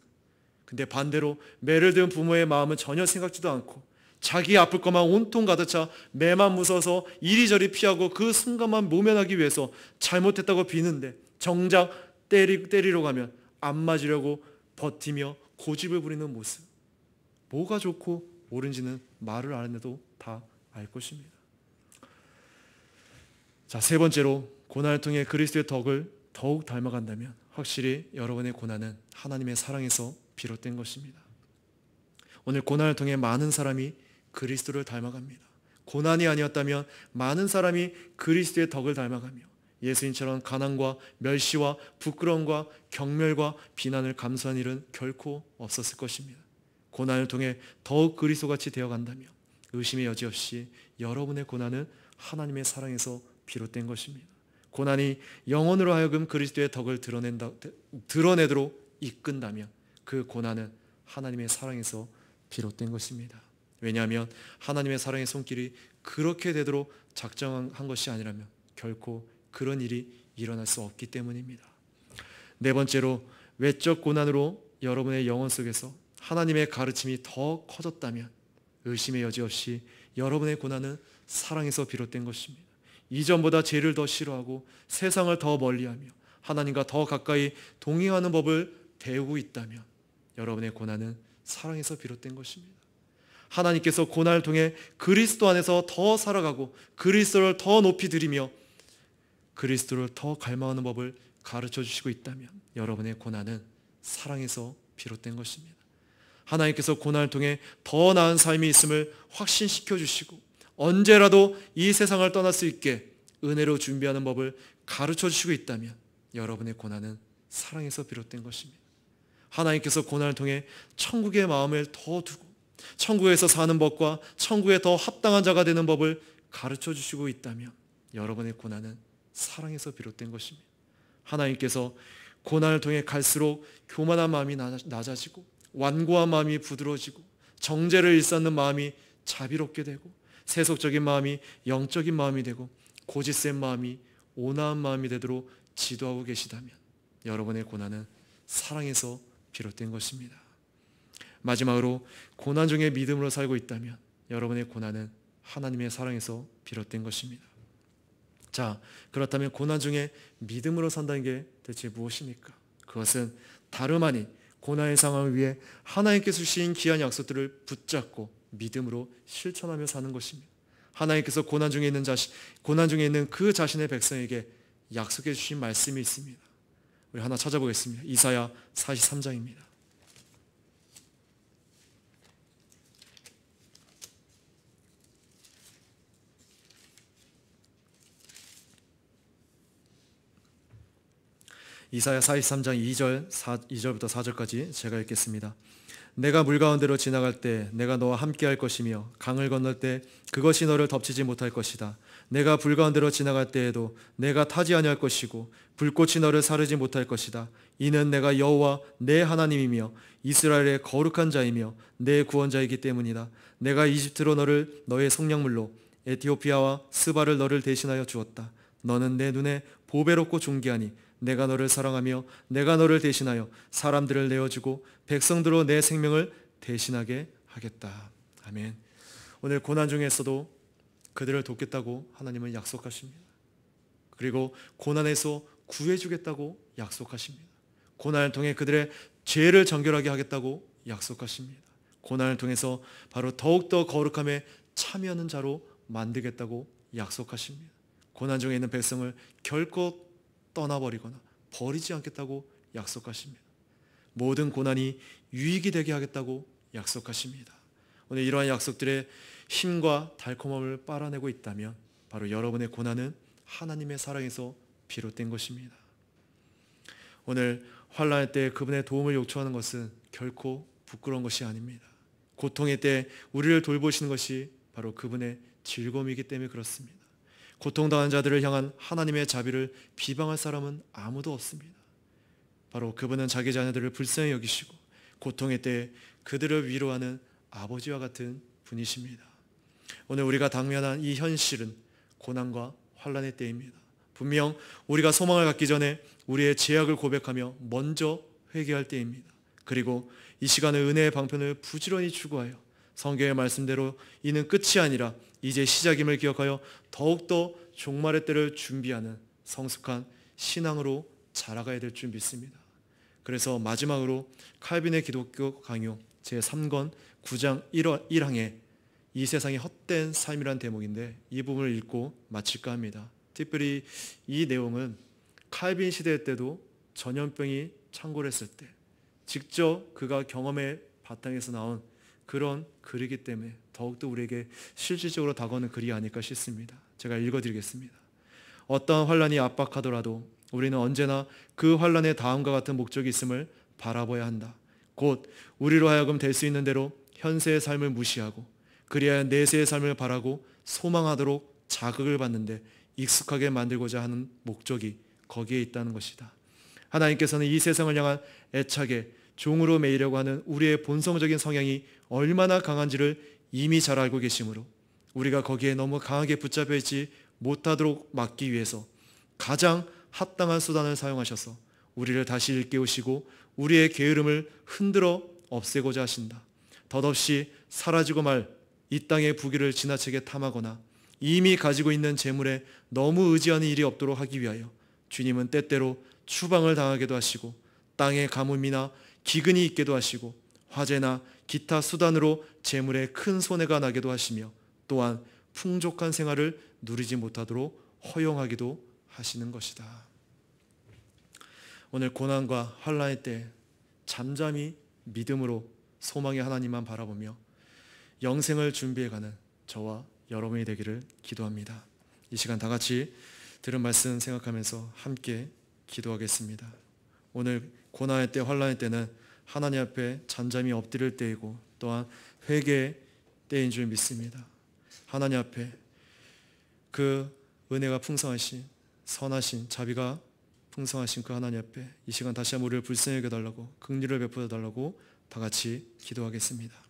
A: 근데 반대로 매를 든 부모의 마음은 전혀 생각지도 않고 자기 아플 것만 온통 가득 차 매만 무서워서 이리저리 피하고 그 순간만 모면하기 위해서 잘못했다고 비는데 정작 때리러 가면 안 맞으려고 버티며 고집을 부리는 모습. 뭐가 좋고 옳은지는 말을 안 해도 다 알 것입니다. 자, 세 번째로 고난을 통해 그리스도의 덕을 더욱 닮아간다면 확실히 여러분의 고난은 하나님의 사랑에서 비롯된 것입니다. 오늘 고난을 통해 많은 사람이 그리스도를 닮아갑니다. 고난이 아니었다면 많은 사람이 그리스도의 덕을 닮아가며 예수님처럼 가난과 멸시와 부끄러움과 경멸과 비난을 감수한 일은 결코 없었을 것입니다. 고난을 통해 더욱 그리스도같이 되어간다며 의심의 여지 없이 여러분의 고난은 하나님의 사랑에서 비롯된 것입니다. 고난이 영혼으로 하여금 그리스도의 덕을 드러내도록 이끈다면 그 고난은 하나님의 사랑에서 비롯된 것입니다. 왜냐하면 하나님의 사랑의 손길이 그렇게 되도록 작정한 것이 아니라면 결코 그런 일이 일어날 수 없기 때문입니다. 네 번째로 외적 고난으로 여러분의 영혼 속에서 하나님의 가르침이 더 커졌다면 의심의 여지 없이 여러분의 고난은 사랑에서 비롯된 것입니다. 이전보다 죄를 더 싫어하고 세상을 더 멀리하며 하나님과 더 가까이 동행하는 법을 배우고 있다면 여러분의 고난은 사랑에서 비롯된 것입니다. 하나님께서 고난을 통해 그리스도 안에서 더 살아가고 그리스도를 더 높이 드리며 그리스도를 더 갈망하는 법을 가르쳐 주시고 있다면 여러분의 고난은 사랑에서 비롯된 것입니다. 하나님께서 고난을 통해 더 나은 삶이 있음을 확신시켜 주시고 언제라도 이 세상을 떠날 수 있게 은혜로 준비하는 법을 가르쳐 주시고 있다면 여러분의 고난은 사랑에서 비롯된 것입니다. 하나님께서 고난을 통해 천국의 마음을 더 두고 천국에서 사는 법과 천국에 더 합당한 자가 되는 법을 가르쳐 주시고 있다면 여러분의 고난은 사랑에서 비롯된 것입니다. 하나님께서 고난을 통해 갈수록 교만한 마음이 낮아지고 완고한 마음이 부드러워지고 정죄를 일삼는 마음이 자비롭게 되고 세속적인 마음이 영적인 마음이 되고 고집센 마음이 온화한 마음이 되도록 지도하고 계시다면 여러분의 고난은 사랑에서 비롯된 것입니다. 마지막으로 고난 중에 믿음으로 살고 있다면 여러분의 고난은 하나님의 사랑에서 비롯된 것입니다. 자, 그렇다면 고난 중에 믿음으로 산다는 게 대체 무엇입니까? 그것은 다름 아닌 고난의 상황을 위해 하나님께서 주신 귀한 약속들을 붙잡고 믿음으로 실천하며 사는 것입니다. 하나님께서 고난 중에 있는 그 자신의 백성에게 약속해 주신 말씀이 있습니다. 우리 하나 찾아보겠습니다. 이사야 43장입니다. 이사야 43장 2절부터 4절까지 제가 읽겠습니다. 내가 물 가운데로 지나갈 때 내가 너와 함께 할 것이며 강을 건널 때 그것이 너를 덮치지 못할 것이다. 내가 불 가운데로 지나갈 때에도 내가 타지 아니할 것이고 불꽃이 너를 사르지 못할 것이다. 이는 내가 여호와 내 하나님이며 이스라엘의 거룩한 자이며 내 구원자이기 때문이다. 내가 이집트로 너를 너의 속량물로 에티오피아와 스바를 너를 대신하여 주었다. 너는 내 눈에 보배롭고 존귀하니 내가 너를 사랑하며 내가 너를 대신하여 사람들을 내어주고 백성들로 내 생명을 대신하게 하겠다. 아멘. 오늘 고난 중에서도 그들을 돕겠다고 하나님은 약속하십니다. 그리고 고난에서 구해주겠다고 약속하십니다. 고난을 통해 그들의 죄를 정결하게 하겠다고 약속하십니다. 고난을 통해서 바로 더욱더 거룩함에 참여하는 자로 만들겠다고 약속하십니다. 고난 중에 있는 백성을 결코 떠나버리거나 버리지 않겠다고 약속하십니다. 모든 고난이 유익이 되게 하겠다고 약속하십니다. 오늘 이러한 약속들의 힘과 달콤함을 빨아내고 있다면 바로 여러분의 고난은 하나님의 사랑에서 비롯된 것입니다. 오늘 환난의 때 그분의 도움을 요청하는 것은 결코 부끄러운 것이 아닙니다. 고통의 때 우리를 돌보시는 것이 바로 그분의 즐거움이기 때문에 그렇습니다. 고통당한 자들을 향한 하나님의 자비를 비방할 사람은 아무도 없습니다. 바로 그분은 자기 자녀들을 불쌍히 여기시고 고통의 때에 그들을 위로하는 아버지와 같은 분이십니다. 오늘 우리가 당면한 이 현실은 고난과 환난의 때입니다. 분명 우리가 소망을 갖기 전에 우리의 죄악을 고백하며 먼저 회개할 때입니다. 그리고 이 시간에 은혜의 방편을 부지런히 추구하여 성경의 말씀대로 이는 끝이 아니라 이제 시작임을 기억하여 더욱더 종말의 때를 준비하는 성숙한 신앙으로 자라가야 될 줄 믿습니다. 그래서 마지막으로 칼빈의 기독교 강요 제3권 9장 1항에 이 세상의 헛된 삶이란 대목인데 이 부분을 읽고 마칠까 합니다. 특별히 이 내용은 칼빈 시대 때도 전염병이 창궐했을 때 직접 그가 경험의 바탕에서 나온 그런 글이기 때문에 더욱더 우리에게 실질적으로 다가오는 글이 아닐까 싶습니다. 제가 읽어드리겠습니다. 어떠한 환난이 압박하더라도 우리는 언제나 그 환난의 다음과 같은 목적이 있음을 바라봐야 한다. 곧 우리로 하여금 될 수 있는 대로 현세의 삶을 무시하고 그리하여 내세의 삶을 바라고 소망하도록 자극을 받는데 익숙하게 만들고자 하는 목적이 거기에 있다는 것이다. 하나님께서는 이 세상을 향한 애착에 종으로 매이려고 하는 우리의 본성적인 성향이 얼마나 강한지를 이미 잘 알고 계시므로 우리가 거기에 너무 강하게 붙잡혀 있지 못하도록 막기 위해서 가장 합당한 수단을 사용하셔서 우리를 다시 일깨우시고 우리의 게으름을 흔들어 없애고자 하신다. 덧없이 사라지고 말 이 땅의 부귀를 지나치게 탐하거나 이미 가지고 있는 재물에 너무 의지하는 일이 없도록 하기 위하여 주님은 때때로 추방을 당하게도 하시고 땅의 가뭄이나 기근이 있게도 하시고 화재나 기타 수단으로 재물에 큰 손해가 나게도 하시며 또한 풍족한 생활을 누리지 못하도록 허용하기도 하시는 것이다. 오늘 고난과 환난의 때 잠잠히 믿음으로 소망의 하나님만 바라보며 영생을 준비해가는 저와 여러분이 되기를 기도합니다. 이 시간 다 같이 들은 말씀 생각하면서 함께 기도하겠습니다. 오늘 고난의 때 환난의 때는 하나님 앞에 잠잠히 엎드릴 때이고 또한 회개의 때인 줄 믿습니다. 하나님 앞에 그 은혜가 풍성하신 선하신 자비가 풍성하신 그 하나님 앞에 이 시간 다시 한번 우리를 불쌍히 여겨달라고 긍휼을 베풀어 달라고 다 같이 기도하겠습니다.